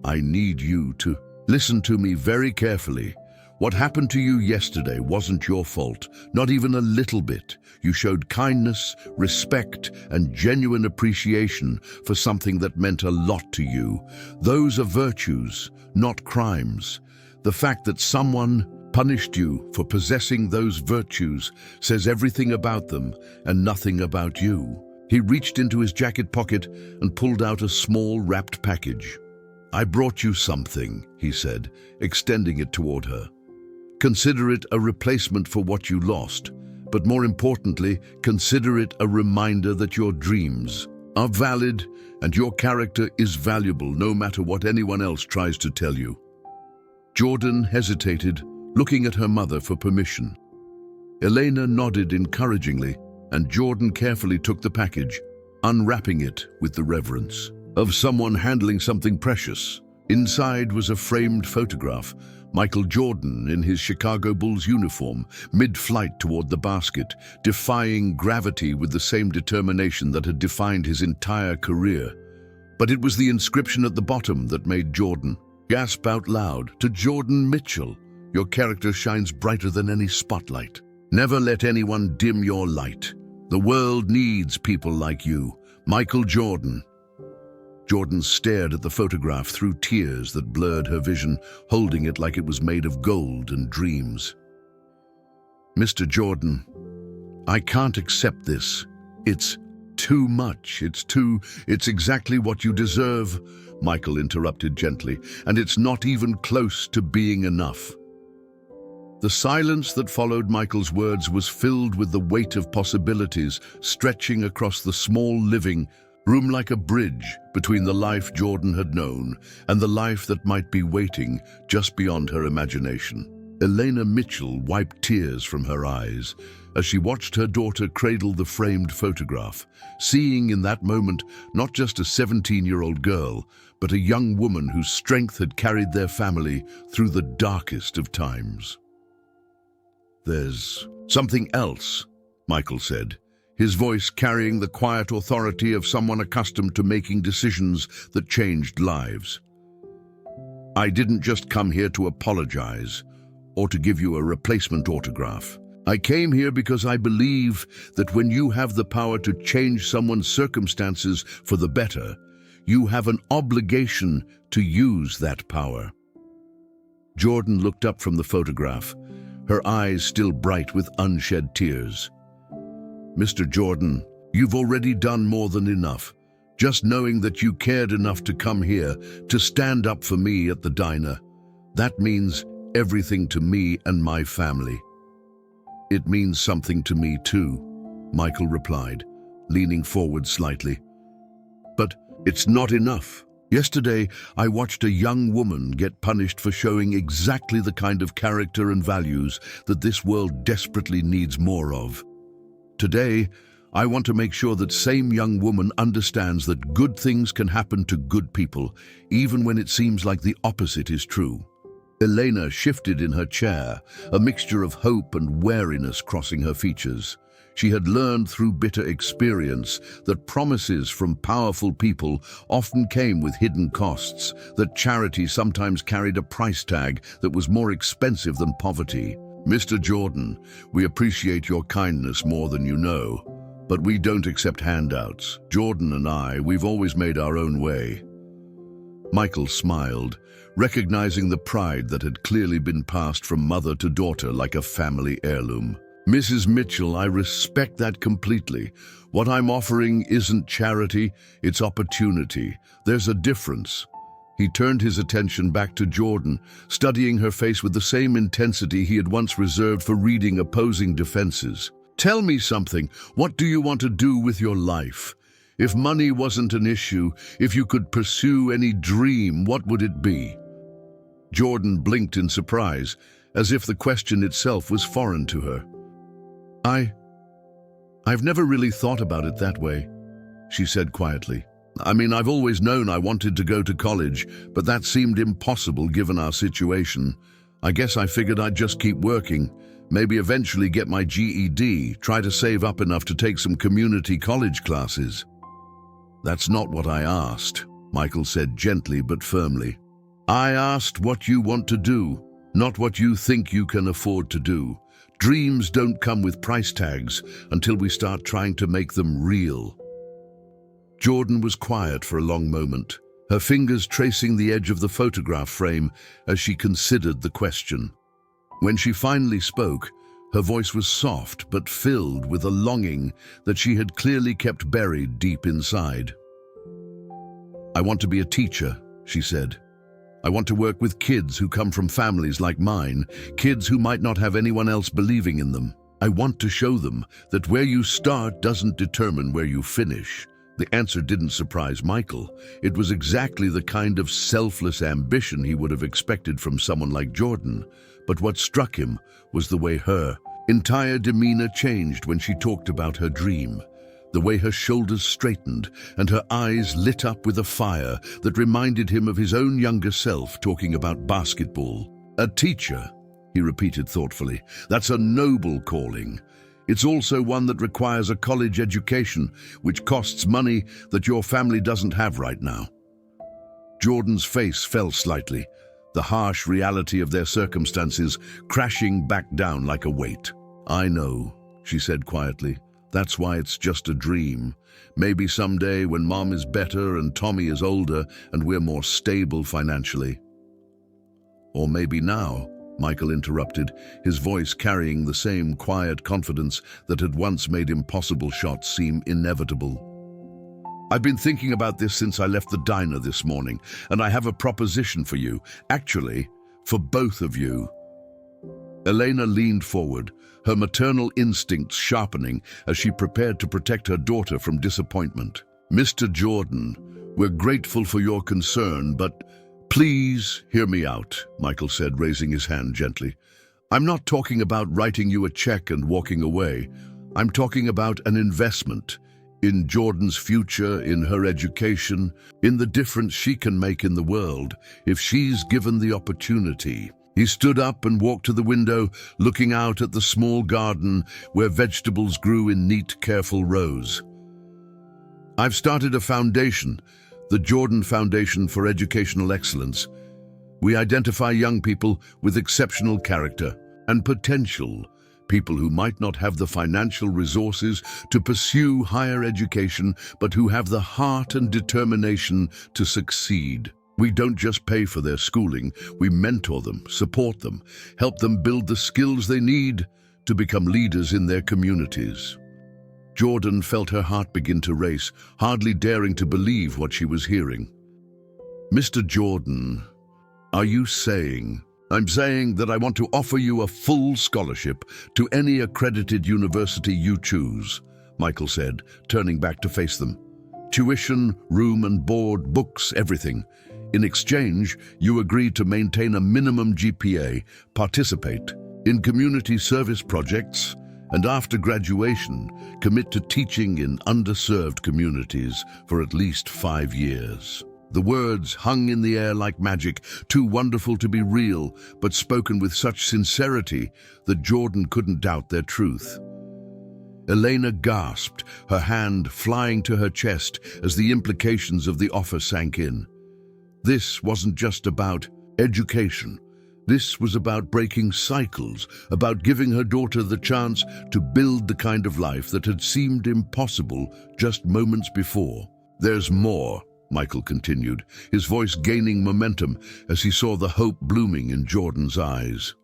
I need you to listen to me very carefully. What happened to you yesterday wasn't your fault, not even a little bit. You showed kindness, respect, and genuine appreciation for something that meant a lot to you. Those are virtues, not crimes. The fact that someone punished you for possessing those virtues says everything about them and nothing about you. He reached into his jacket pocket and pulled out a small wrapped package. I brought you something, he said, extending it toward her. Consider it a replacement for what you lost, but more importantly, consider it a reminder that your dreams are valid and your character is valuable no matter what anyone else tries to tell you. Jordan hesitated, looking at her mother for permission. Elena nodded encouragingly, and Jordan carefully took the package, unwrapping it with the reverence of someone handling something precious. Inside was a framed photograph, Michael Jordan in his Chicago Bulls uniform, mid-flight toward the basket, defying gravity with the same determination that had defined his entire career. But it was the inscription at the bottom that made Jordan gasp out loud. To Jordan Mitchell, your character shines brighter than any spotlight. Never let anyone dim your light. The world needs people like you. Michael Jordan. Jordan stared at the photograph through tears that blurred her vision, holding it like it was made of gold and dreams. Mr. Jordan, I can't accept this. It's too much. It's exactly what you deserve, Michael interrupted gently, and it's not even close to being enough. The silence that followed Michael's words was filled with the weight of possibilities stretching across the small living room like a bridge between the life Jordan had known and the life that might be waiting just beyond her imagination. Elena Mitchell wiped tears from her eyes as she watched her daughter cradle the framed photograph, seeing in that moment not just a 17-year-old girl, but a young woman whose strength had carried their family through the darkest of times. There's something else, Michael said, his voice carrying the quiet authority of someone accustomed to making decisions that changed lives. I didn't just come here to apologize or to give you a replacement autograph. I came here because I believe that when you have the power to change someone's circumstances for the better, you have an obligation to use that power. Jordan looked up from the photograph, her eyes still bright with unshed tears. Mr. Jordan, you've already done more than enough. Just knowing that you cared enough to come here, to stand up for me at the diner, that means everything to me and my family. It means something to me too, Michael replied, leaning forward slightly. But it's not enough. Yesterday, I watched a young woman get punished for showing exactly the kind of character and values that this world desperately needs more of. Today, I want to make sure that same young woman understands that good things can happen to good people, even when it seems like the opposite is true. Elena shifted in her chair, a mixture of hope and wariness crossing her features. She had learned through bitter experience that promises from powerful people often came with hidden costs, that charity sometimes carried a price tag that was more expensive than poverty. Mr. Jordan, we appreciate your kindness more than you know, but we don't accept handouts. Jordan and I, we've always made our own way. Michael smiled, recognizing the pride that had clearly been passed from mother to daughter like a family heirloom. Mrs. Mitchell, I respect that completely. What I'm offering isn't charity, it's opportunity. There's a difference. He turned his attention back to Jordan, studying her face with the same intensity he had once reserved for reading opposing defenses. Tell me something. What do you want to do with your life? If money wasn't an issue, if you could pursue any dream, what would it be? Jordan blinked in surprise, as if the question itself was foreign to her. I've never really thought about it that way, she said quietly. I mean, I've always known I wanted to go to college, but that seemed impossible given our situation. I guess I figured I'd just keep working, maybe eventually get my GED, try to save up enough to take some community college classes. That's not what I asked, Michael said gently but firmly. I asked what you want to do, not what you think you can afford to do. Dreams don't come with price tags until we start trying to make them real. Jordan was quiet for a long moment, her fingers tracing the edge of the photograph frame as she considered the question. When she finally spoke, her voice was soft but filled with a longing that she had clearly kept buried deep inside. I want to be a teacher, she said. I want to work with kids who come from families like mine, kids who might not have anyone else believing in them. I want to show them that where you start doesn't determine where you finish. The answer didn't surprise Michael. It was exactly the kind of selfless ambition he would have expected from someone like Jordan. But what struck him was the way her entire demeanor changed when she talked about her dream. The way her shoulders straightened and her eyes lit up with a fire that reminded him of his own younger self talking about basketball. A teacher, he repeated thoughtfully. That's a noble calling. It's also one that requires a college education, which costs money that your family doesn't have right now. Jordan's face fell slightly, the harsh reality of their circumstances crashing back down like a weight. I know, she said quietly. That's why it's just a dream. Maybe someday when Mom is better and Tommy is older and we're more stable financially. Or maybe now, Michael interrupted, his voice carrying the same quiet confidence that had once made impossible shots seem inevitable. I've been thinking about this since I left the diner this morning, and I have a proposition for you. Actually, for both of you. Elena leaned forward, her maternal instincts sharpening as she prepared to protect her daughter from disappointment. Mr. Jordan, we're grateful for your concern, but please hear me out, Michael said, raising his hand gently. I'm not talking about writing you a check and walking away. I'm talking about an investment in Jordan's future, in her education, in the difference she can make in the world if she's given the opportunity. He stood up and walked to the window, looking out at the small garden where vegetables grew in neat, careful rows. I've started a foundation, the Jordan Foundation for Educational Excellence. We identify young people with exceptional character and potential, people who might not have the financial resources to pursue higher education, but who have the heart and determination to succeed. We don't just pay for their schooling, we mentor them, support them, help them build the skills they need to become leaders in their communities. Jordan felt her heart begin to race, hardly daring to believe what she was hearing. Mr. Jordan, are you saying? I'm saying that I want to offer you a full scholarship to any accredited university you choose, Michael said, turning back to face them. Tuition, room and board, books, everything. In exchange, you agreed to maintain a minimum GPA, participate in community service projects, and after graduation, commit to teaching in underserved communities for at least 5 years. The words hung in the air like magic, too wonderful to be real, but spoken with such sincerity that Jordan couldn't doubt their truth. Elena gasped, her hand flying to her chest as the implications of the offer sank in. This wasn't just about education. This was about breaking cycles, about giving her daughter the chance to build the kind of life that had seemed impossible just moments before. There's more, Michael continued, his voice gaining momentum as he saw the hope blooming in Jordan's eyes.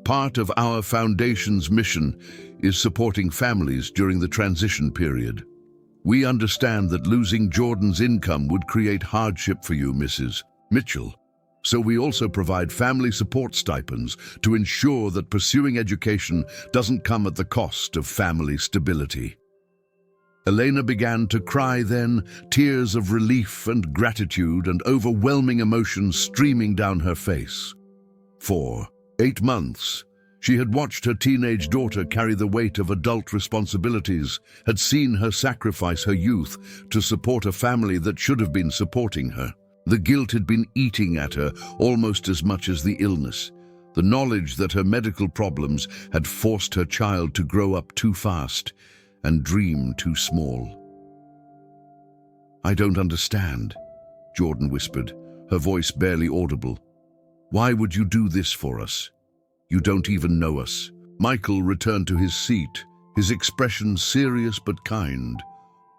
Part of our foundation's mission is supporting families during the transition period. We understand that losing Jordan's income would create hardship for you, Mrs. Mitchell. So we also provide family support stipends to ensure that pursuing education doesn't come at the cost of family stability. Elena began to cry then, tears of relief and gratitude and overwhelming emotions streaming down her face. For 8 months, she had watched her teenage daughter carry the weight of adult responsibilities, had seen her sacrifice her youth to support a family that should have been supporting her. The guilt had been eating at her almost as much as the illness. The knowledge that her medical problems had forced her child to grow up too fast and dream too small. "I don't understand," Jordan whispered, her voice barely audible. "Why would you do this for us? You don't even know us." Michael returned to his seat, his expression serious but kind.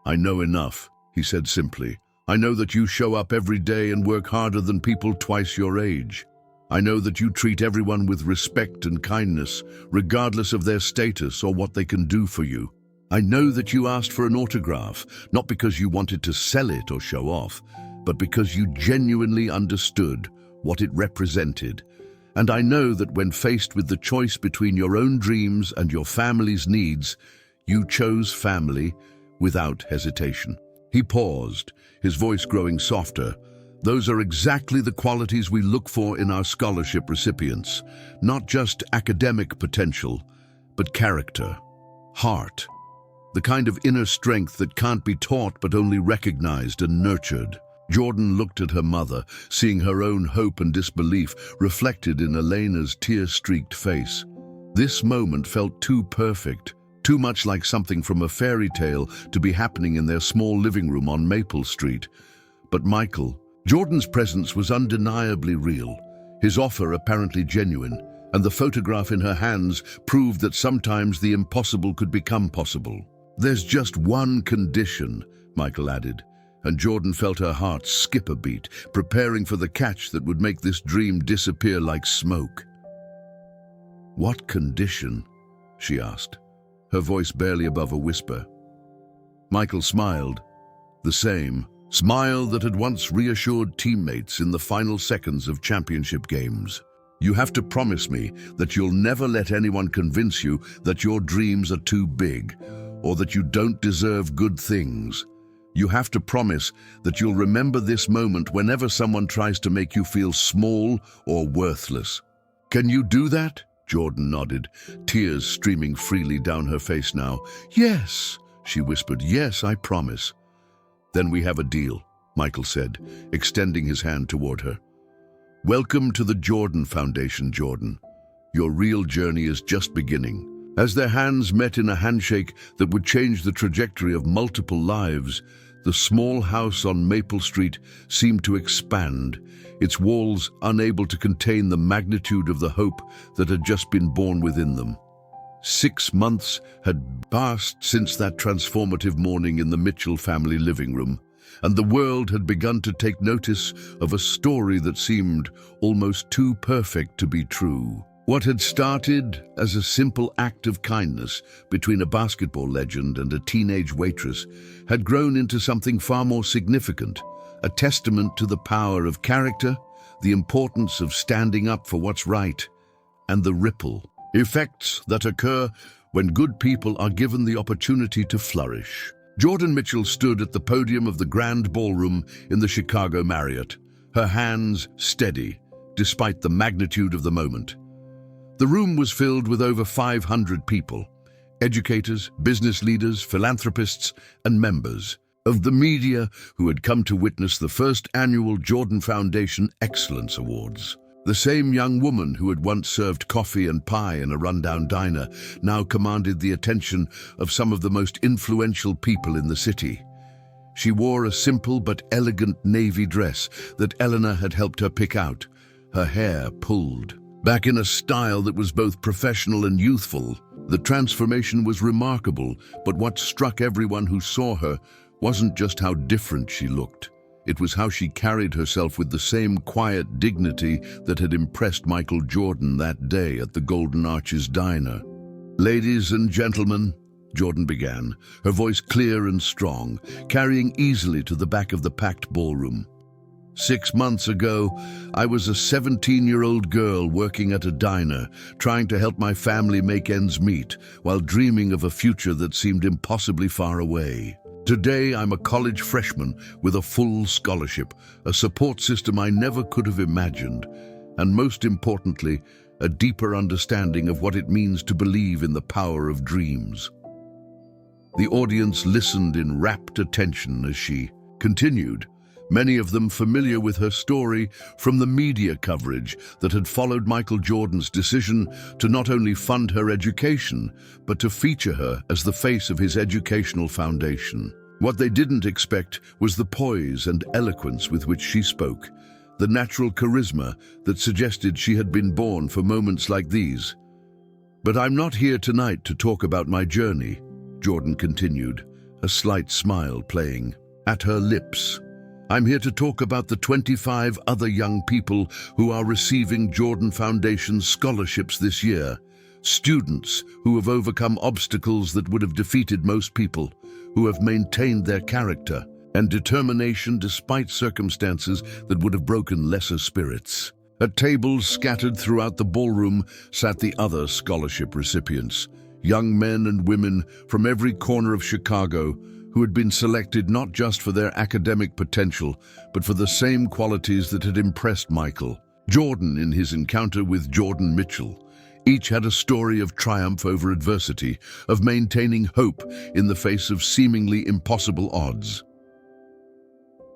"I know enough," he said simply. "I know that you show up every day and work harder than people twice your age. I know that you treat everyone with respect and kindness, regardless of their status or what they can do for you. I know that you asked for an autograph, not because you wanted to sell it or show off, but because you genuinely understood what it represented. And I know that when faced with the choice between your own dreams and your family's needs, you chose family without hesitation." He paused, his voice growing softer. "Those are exactly the qualities we look for in our scholarship recipients. Not just academic potential, but character, heart. The kind of inner strength that can't be taught but only recognized and nurtured." Jordan looked at her mother, seeing her own hope and disbelief reflected in Elena's tear-streaked face. This moment felt too perfect, too much like something from a fairy tale to be happening in their small living room on Maple Street. But Jordan's presence was undeniably real, his offer apparently genuine, and the photograph in her hands proved that sometimes the impossible could become possible. "There's just one condition," Michael added, and Jordan felt her heart skip a beat, preparing for the catch that would make this dream disappear like smoke. "What condition?" she asked, her voice barely above a whisper. Michael smiled, the same smile that had once reassured teammates in the final seconds of championship games. "You have to promise me that you'll never let anyone convince you that your dreams are too big or that you don't deserve good things. You have to promise that you'll remember this moment whenever someone tries to make you feel small or worthless. Can you do that?" Jordan nodded, tears streaming freely down her face now. "Yes," she whispered. "Yes, I promise." "Then we have a deal," Michael said, extending his hand toward her. "Welcome to the Jordan Foundation, Jordan. Your real journey is just beginning." As their hands met in a handshake that would change the trajectory of multiple lives, the small house on Maple Street seemed to expand, its walls unable to contain the magnitude of the hope that had just been born within them. 6 months had passed since that transformative morning in the Mitchell family living room, and the world had begun to take notice of a story that seemed almost too perfect to be true. What had started as a simple act of kindness between a basketball legend and a teenage waitress had grown into something far more significant, a testament to the power of character, the importance of standing up for what's right, and the ripple effects that occur when good people are given the opportunity to flourish. Jordan Mitchell stood at the podium of the grand ballroom in the Chicago Marriott, her hands steady, despite the magnitude of the moment. The room was filled with over 500 people, educators, business leaders, philanthropists, and members of the media who had come to witness the first annual Jordan Foundation Excellence Awards. The same young woman who had once served coffee and pie in a rundown diner now commanded the attention of some of the most influential people in the city. She wore a simple but elegant navy dress that Eleanor had helped her pick out, her hair pulled back in a style that was both professional and youthful. The transformation was remarkable, but what struck everyone who saw her wasn't just how different she looked. It was how she carried herself with the same quiet dignity that had impressed Michael Jordan that day at the Golden Arches diner. "Ladies and gentlemen," Jordan began, her voice clear and strong, carrying easily to the back of the packed ballroom. "6 months ago, I was a 17-year-old girl working at a diner, trying to help my family make ends meet, while dreaming of a future that seemed impossibly far away. Today, I'm a college freshman with a full scholarship, a support system I never could have imagined, and most importantly, a deeper understanding of what it means to believe in the power of dreams." The audience listened in rapt attention as she continued, many of them familiar with her story from the media coverage that had followed Michael Jordan's decision to not only fund her education, but to feature her as the face of his educational foundation. What they didn't expect was the poise and eloquence with which she spoke, the natural charisma that suggested she had been born for moments like these. "But I'm not here tonight to talk about my journey," Jordan continued, a slight smile playing at her lips. "I'm here to talk about the 25 other young people who are receiving Jordan Foundation scholarships this year. Students who have overcome obstacles that would have defeated most people, who have maintained their character and determination despite circumstances that would have broken lesser spirits." At tables scattered throughout the ballroom sat the other scholarship recipients, young men and women from every corner of Chicago, who had been selected not just for their academic potential, but for the same qualities that had impressed Michael Jordan in his encounter with Jordan Mitchell. Each had a story of triumph over adversity, of maintaining hope in the face of seemingly impossible odds.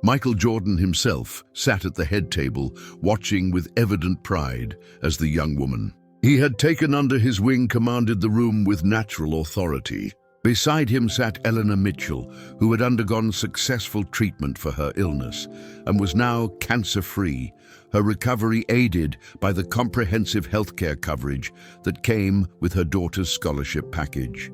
Michael Jordan himself sat at the head table, watching with evident pride as the young woman he had taken under his wing commanded the room with natural authority. Beside him sat Eleanor Mitchell, who had undergone successful treatment for her illness and was now cancer-free, her recovery aided by the comprehensive healthcare coverage that came with her daughter's scholarship package.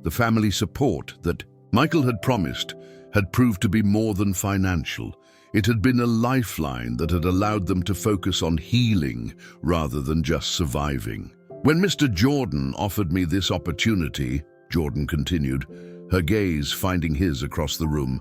The family support that Michael had promised had proved to be more than financial. It had been a lifeline that had allowed them to focus on healing rather than just surviving. "When Mr. Jordan offered me this opportunity," Jordan continued, her gaze finding his across the room,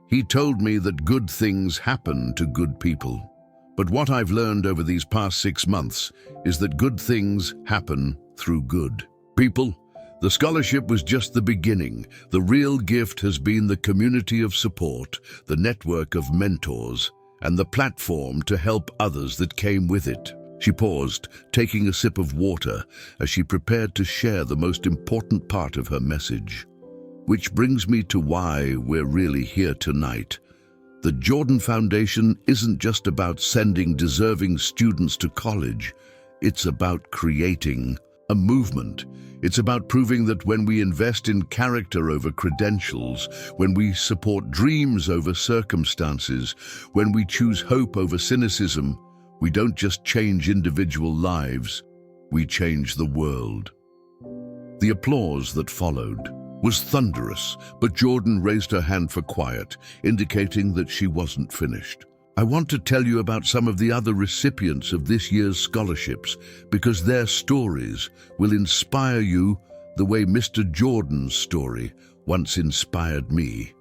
"he told me that good things happen to good people. But what I've learned over these past 6 months is that good things happen through good people." The scholarship was just the beginning. The real gift has been the community of support, the network of mentors, and the platform to help others that came with it. She paused, taking a sip of water as she prepared to share the most important part of her message. "Which brings me to why we're really here tonight. The Jordan Foundation isn't just about sending deserving students to college. It's about creating a movement. It's about proving that when we invest in character over credentials, when we support dreams over circumstances, when we choose hope over cynicism, we don't just change individual lives, we change the world." The applause that followed was thunderous, but Jordan raised her hand for quiet, indicating that she wasn't finished. "I want to tell you about some of the other recipients of this year's scholarships, because their stories will inspire you the way Mr. Jordan's story once inspired me."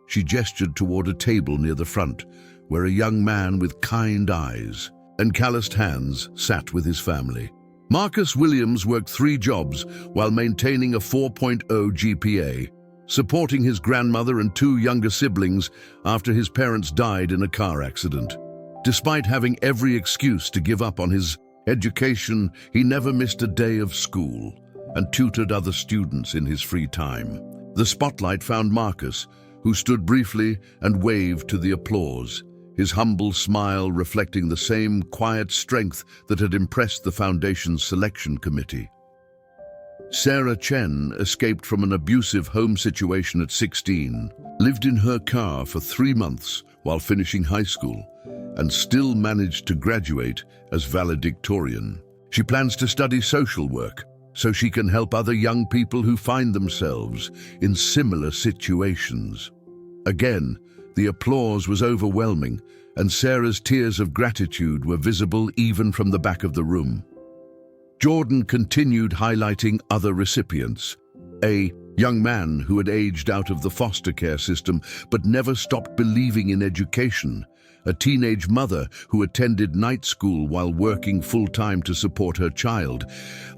She gestured toward a table near the front, where a young man with kind eyes and calloused hands sat with his family. Marcus Williams worked 3 jobs while maintaining a 4.0 GPA, supporting his grandmother and 2 younger siblings after his parents died in a car accident. Despite having every excuse to give up on his education, he never missed a day of school and tutored other students in his free time. The spotlight found Marcus, who stood briefly and waved to the applause, his humble smile reflecting the same quiet strength that had impressed the Foundation's selection committee. Sarah Chen escaped from an abusive home situation at 16, lived in her car for 3 months while finishing high school, and still managed to graduate as valedictorian. She plans to study social work so she can help other young people who find themselves in similar situations. Again, the applause was overwhelming, and Sarah's tears of gratitude were visible even from the back of the room. Jordan continued highlighting other recipients. A young man who had aged out of the foster care system but never stopped believing in education. A teenage mother who attended night school while working full-time to support her child.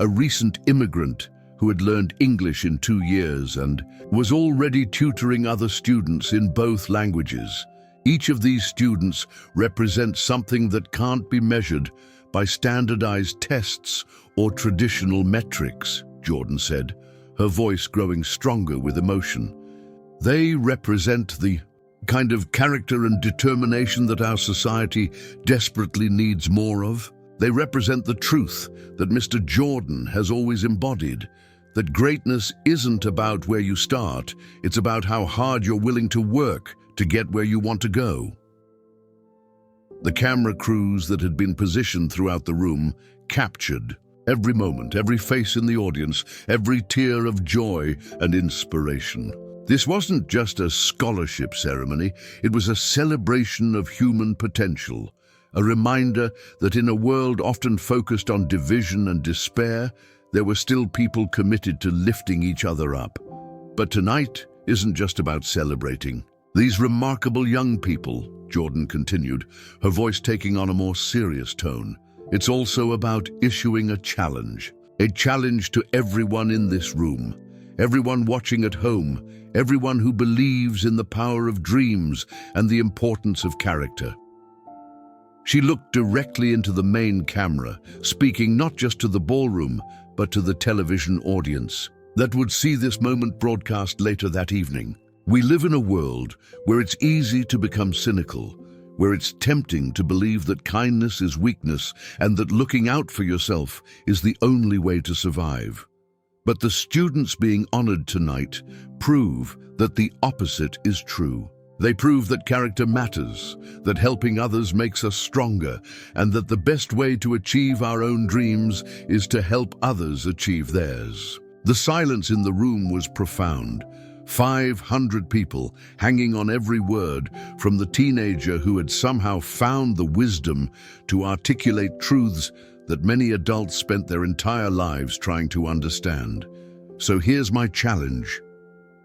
A recent immigrant who had learned English in 2 years and was already tutoring other students in both languages. Each of these students represents something that can't be measured by standardized tests or traditional metrics, Jordan said, her voice growing stronger with emotion. They represent the kind of character and determination that our society desperately needs more of. They represent the truth that Mr. Jordan has always embodied, that greatness isn't about where you start, it's about how hard you're willing to work to get where you want to go. The camera crews that had been positioned throughout the room captured every moment, every face in the audience, every tear of joy and inspiration. This wasn't just a scholarship ceremony, it was a celebration of human potential, a reminder that in a world often focused on division and despair, there were still people committed to lifting each other up. But tonight isn't just about celebrating. These remarkable young people, Jordan continued, her voice taking on a more serious tone, it's also about issuing a challenge to everyone in this room, everyone watching at home, everyone who believes in the power of dreams and the importance of character. She looked directly into the main camera, speaking not just to the ballroom, but to the television audience that would see this moment broadcast later that evening. We live in a world where it's easy to become cynical, where it's tempting to believe that kindness is weakness and that looking out for yourself is the only way to survive. But the students being honored tonight prove that the opposite is true. They prove that character matters, that helping others makes us stronger, and that the best way to achieve our own dreams is to help others achieve theirs. The silence in the room was profound. 500 people hanging on every word, from the teenager who had somehow found the wisdom to articulate truths that many adults spent their entire lives trying to understand. So here's my challenge,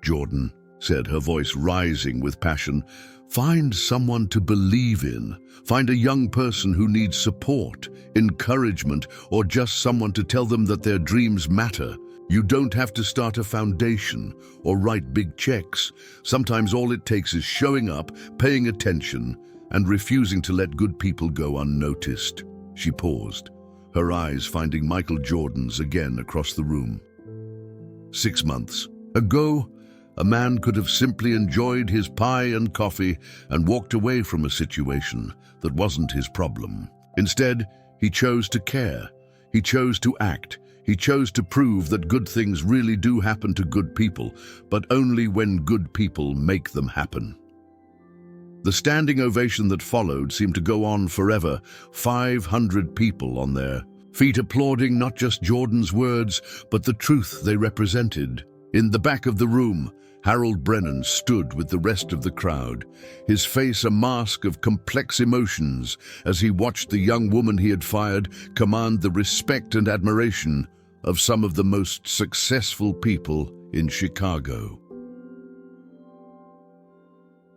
Jordan said, her voice rising with passion. Find someone to believe in. Find a young person who needs support, encouragement, or just someone to tell them that their dreams matter. You don't have to start a foundation or write big checks. Sometimes all it takes is showing up, paying attention, and refusing to let good people go unnoticed. She paused, her eyes finding Michael Jordan's again across the room. 6 months ago, a man could have simply enjoyed his pie and coffee and walked away from a situation that wasn't his problem. Instead, he chose to care. He chose to act. He chose to prove that good things really do happen to good people, but only when good people make them happen. The standing ovation that followed seemed to go on forever, 500 people on their feet applauding not just Jordan's words, but the truth they represented. In the back of the room, Harold Brennan stood with the rest of the crowd, his face a mask of complex emotions as he watched the young woman he had fired command the respect and admiration of some of the most successful people in Chicago.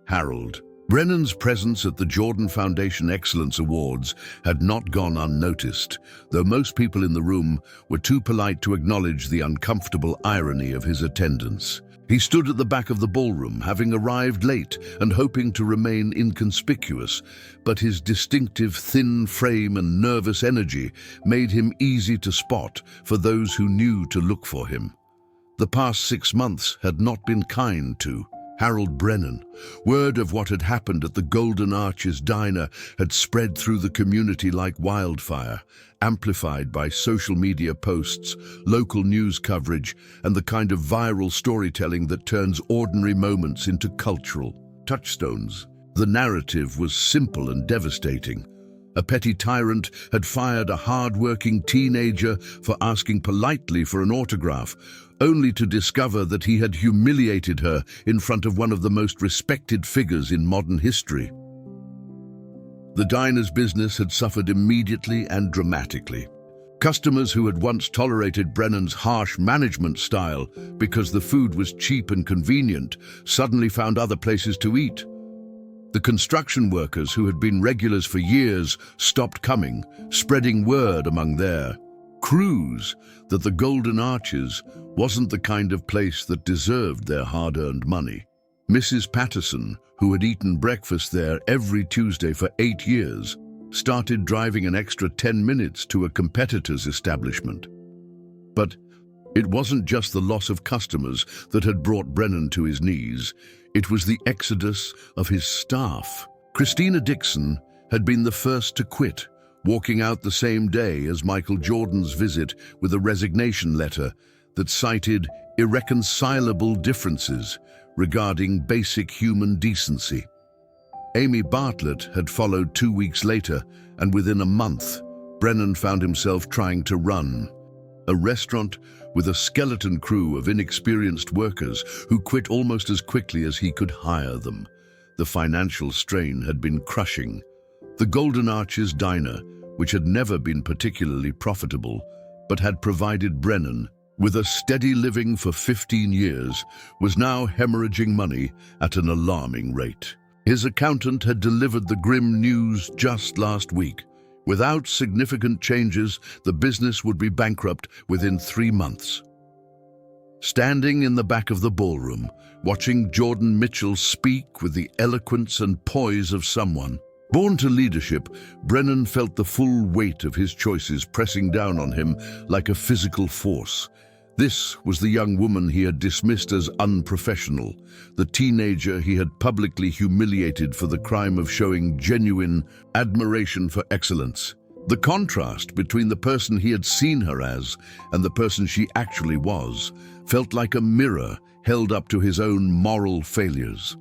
Harold Brennan's presence at the Jordan Foundation Excellence Awards had not gone unnoticed, though most people in the room were too polite to acknowledge the uncomfortable irony of his attendance. He stood at the back of the ballroom, having arrived late and hoping to remain inconspicuous, but his distinctive thin frame and nervous energy made him easy to spot for those who knew to look for him. The past 6 months had not been kind to Harold Brennan. Word of what had happened at the Golden Arches Diner had spread through the community like wildfire, amplified by social media posts, local news coverage, and the kind of viral storytelling that turns ordinary moments into cultural touchstones. The narrative was simple and devastating. A petty tyrant had fired a hard-working teenager for asking politely for an autograph, only to discover that he had humiliated her in front of one of the most respected figures in modern history. The diner's business had suffered immediately and dramatically. Customers who had once tolerated Brennan's harsh management style because the food was cheap and convenient suddenly found other places to eat. The construction workers who had been regulars for years stopped coming, spreading word among their crews that the Golden Arches wasn't the kind of place that deserved their hard-earned money. Mrs. Patterson, who had eaten breakfast there every Tuesday for 8 years, started driving an extra 10 minutes to a competitor's establishment. But it wasn't just the loss of customers that had brought Brennan to his knees. It was the exodus of his staff. Christina Dixon had been the first to quit, walking out the same day as Michael Jordan's visit with a resignation letter that cited irreconcilable differences regarding basic human decency. Amy Bartlett had followed 2 weeks later, and within a month, Brennan found himself trying to run a restaurant with a skeleton crew of inexperienced workers who quit almost as quickly as he could hire them. The financial strain had been crushing. The Golden Arches diner, which had never been particularly profitable, but had provided Brennan with a steady living for 15 years, was now hemorrhaging money at an alarming rate. His accountant had delivered the grim news just last week. Without significant changes, the business would be bankrupt within 3 months. Standing in the back of the ballroom, watching Jordan Mitchell speak with the eloquence and poise of someone born to leadership, Brennan felt the full weight of his choices pressing down on him like a physical force. This was the young woman he had dismissed as unprofessional, the teenager he had publicly humiliated for the crime of showing genuine admiration for excellence. The contrast between the person he had seen her as and the person she actually was felt like a mirror held up to his own moral failures.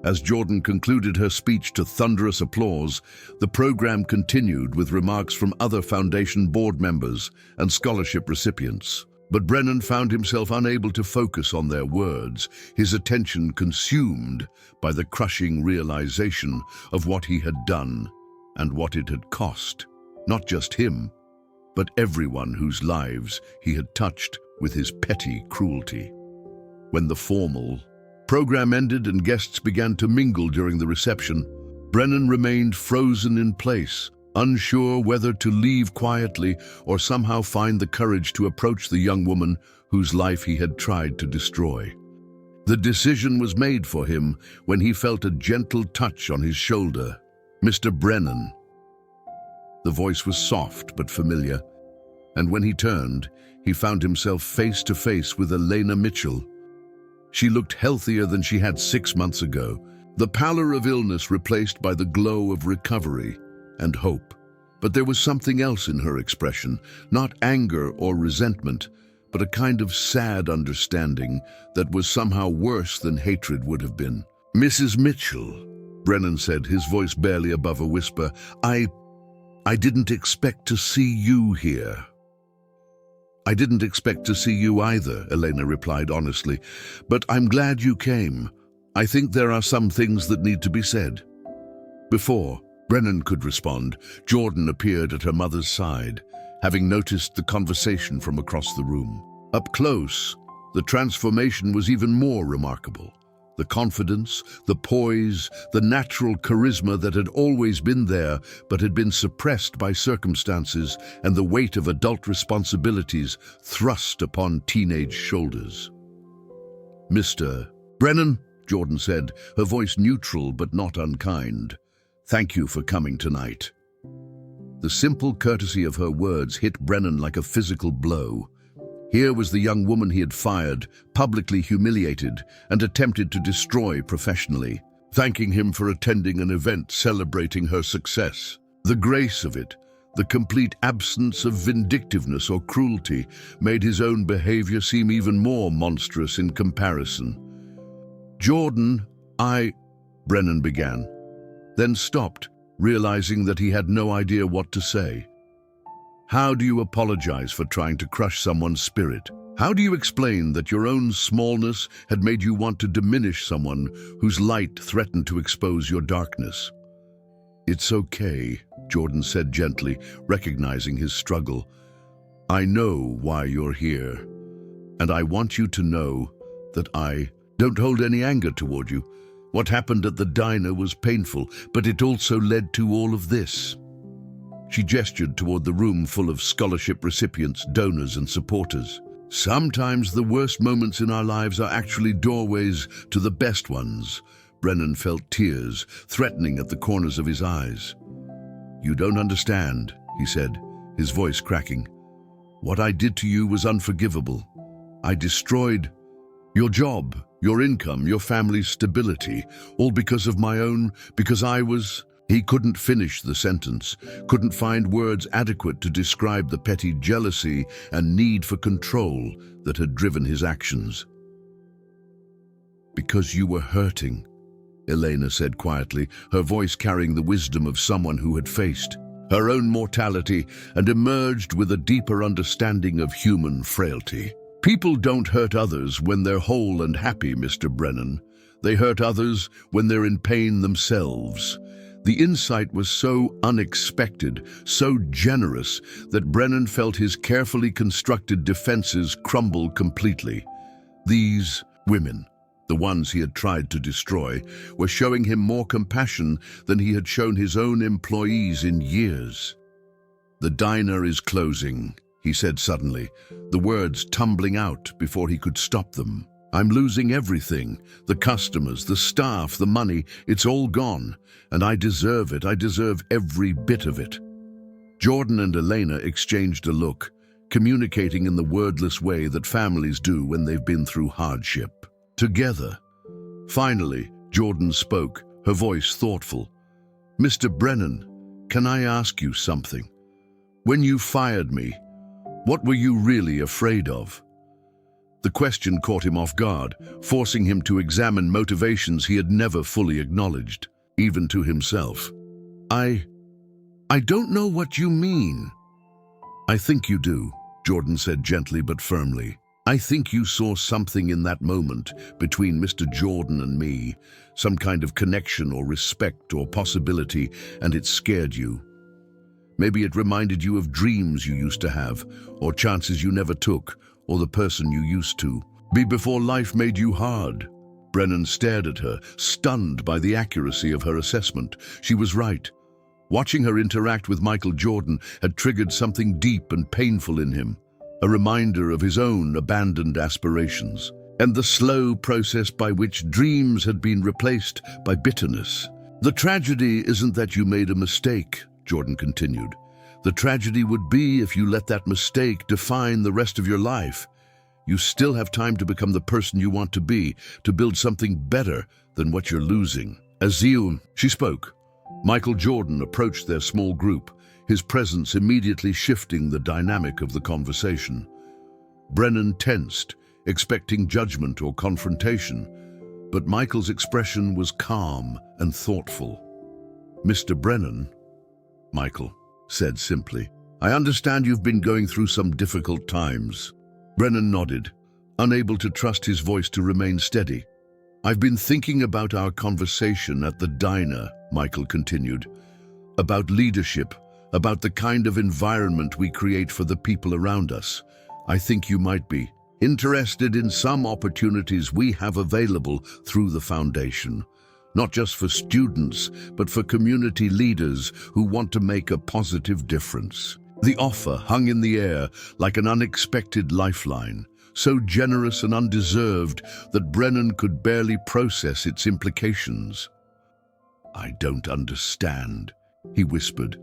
As Jordan concluded her speech to thunderous applause, the program continued with remarks from other Foundation board members and scholarship recipients. But Brennan found himself unable to focus on their words, his attention consumed by the crushing realization of what he had done and what it had cost. Not just him, but everyone whose lives he had touched with his petty cruelty. When the formal program ended and guests began to mingle during the reception, Brennan remained frozen in place, unsure whether to leave quietly or somehow find the courage to approach the young woman whose life he had tried to destroy. The decision was made for him when he felt a gentle touch on his shoulder. "Mr. Brennan." The voice was soft but familiar, and when he turned, he found himself face to face with Elena Mitchell. She looked healthier than she had 6 months ago, the pallor of illness replaced by the glow of recovery and hope. But there was something else in her expression, not anger or resentment, but a kind of sad understanding that was somehow worse than hatred would have been. "Mrs. Mitchell," Brennan said, his voice barely above a whisper, I didn't expect to see you here." "I didn't expect to see you either," Elena replied honestly, "but I'm glad you came. I think there are some things that need to be said." Before Brennan could respond, Jordan appeared at her mother's side, having noticed the conversation from across the room. Up close, the transformation was even more remarkable. The confidence, the poise, the natural charisma that had always been there but had been suppressed by circumstances and the weight of adult responsibilities thrust upon teenage shoulders. "Mr. Brennan," Jordan said, her voice neutral but not unkind, "thank you for coming tonight." The simple courtesy of her words hit Brennan like a physical blow. Here was the young woman he had fired, publicly humiliated, and attempted to destroy professionally, thanking him for attending an event celebrating her success. The grace of it, the complete absence of vindictiveness or cruelty, made his own behavior seem even more monstrous in comparison. "Jordan, Brennan began, then stopped, realizing that he had no idea what to say. How do you apologize for trying to crush someone's spirit? How do you explain that your own smallness had made you want to diminish someone whose light threatened to expose your darkness? "It's okay," Jordan said gently, recognizing his struggle. "I know why you're here, and I want you to know that I don't hold any anger toward you. What happened at the diner was painful, but it also led to all of this." She gestured toward the room full of scholarship recipients, donors, and supporters. "Sometimes the worst moments in our lives are actually doorways to the best ones." Brennan felt tears threatening at the corners of his eyes. "You don't understand," he said, his voice cracking. "What I did to you was unforgivable. I destroyed your job, your income, your family's stability, all because I was—" He couldn't finish the sentence, couldn't find words adequate to describe the petty jealousy and need for control that had driven his actions. "Because you were hurting," Elena said quietly, her voice carrying the wisdom of someone who had faced her own mortality and emerged with a deeper understanding of human frailty. "People don't hurt others when they're whole and happy, Mr. Brennan. They hurt others when they're in pain themselves." The insight was so unexpected, so generous, that Brennan felt his carefully constructed defenses crumble completely. These women, the ones he had tried to destroy, were showing him more compassion than he had shown his own employees in years. "The diner is closing," he said suddenly, the words tumbling out before he could stop them. "I'm losing everything. The customers, the staff, the money, it's all gone. And I deserve it. I deserve every bit of it." Jordan and Elena exchanged a look, communicating in the wordless way that families do when they've been through hardship. Together. Finally, Jordan spoke, her voice thoughtful. "Mr. Brennan, can I ask you something? When you fired me, what were you really afraid of?" The question caught him off guard, forcing him to examine motivations he had never fully acknowledged, even to himself. I don't know what you mean." "I think you do," Jordan said gently but firmly. "I think you saw something in that moment between Mr. Jordan and me, some kind of connection or respect or possibility, and it scared you. Maybe it reminded you of dreams you used to have, or chances you never took, or the person you used to be before life made you hard." Brennan stared at her, stunned by the accuracy of her assessment. She was right. Watching her interact with Michael Jordan had triggered something deep and painful in him, a reminder of his own abandoned aspirations, and the slow process by which dreams had been replaced by bitterness. "The tragedy isn't that you made a mistake," Jordan continued. "The tragedy would be if you let that mistake define the rest of your life. You still have time to become the person you want to be, to build something better than what you're losing." As she spoke, Michael Jordan approached their small group, his presence immediately shifting the dynamic of the conversation. Brennan tensed, expecting judgment or confrontation, but Michael's expression was calm and thoughtful. "Mr. Brennan," Michael said simply, "I understand you've been going through some difficult times." Brennan nodded, unable to trust his voice to remain steady. "I've been thinking about our conversation at the diner," Michael continued, "about leadership, about the kind of environment we create for the people around us. I think you might be interested in some opportunities we have available through the foundation. Not just for students, but for community leaders who want to make a positive difference." The offer hung in the air like an unexpected lifeline, so generous and undeserved that Brennan could barely process its implications. "I don't understand," he whispered.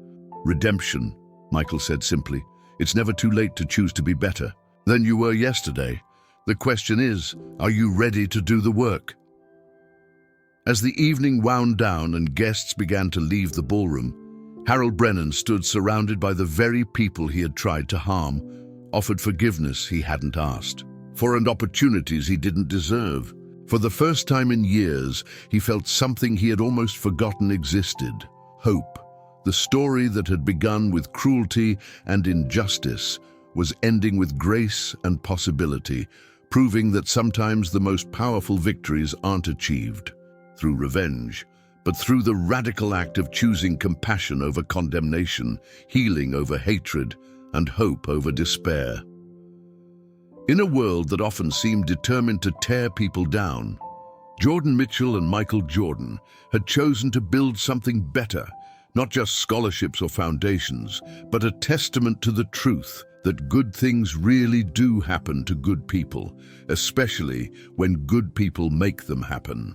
"Redemption," Michael said simply. "It's never too late to choose to be better than you were yesterday. The question is, are you ready to do the work?" As the evening wound down and guests began to leave the ballroom, Harold Brennan stood surrounded by the very people he had tried to harm, offered forgiveness he hadn't asked for and opportunities he didn't deserve. For the first time in years, he felt something he had almost forgotten existed: hope. The story that had begun with cruelty and injustice was ending with grace and possibility, proving that sometimes the most powerful victories aren't achieved through revenge, but through the radical act of choosing compassion over condemnation, healing over hatred, and hope over despair. In a world that often seemed determined to tear people down, Jordan Mitchell and Michael Jordan had chosen to build something better, not just scholarships or foundations, but a testament to the truth that good things really do happen to good people, especially when good people make them happen.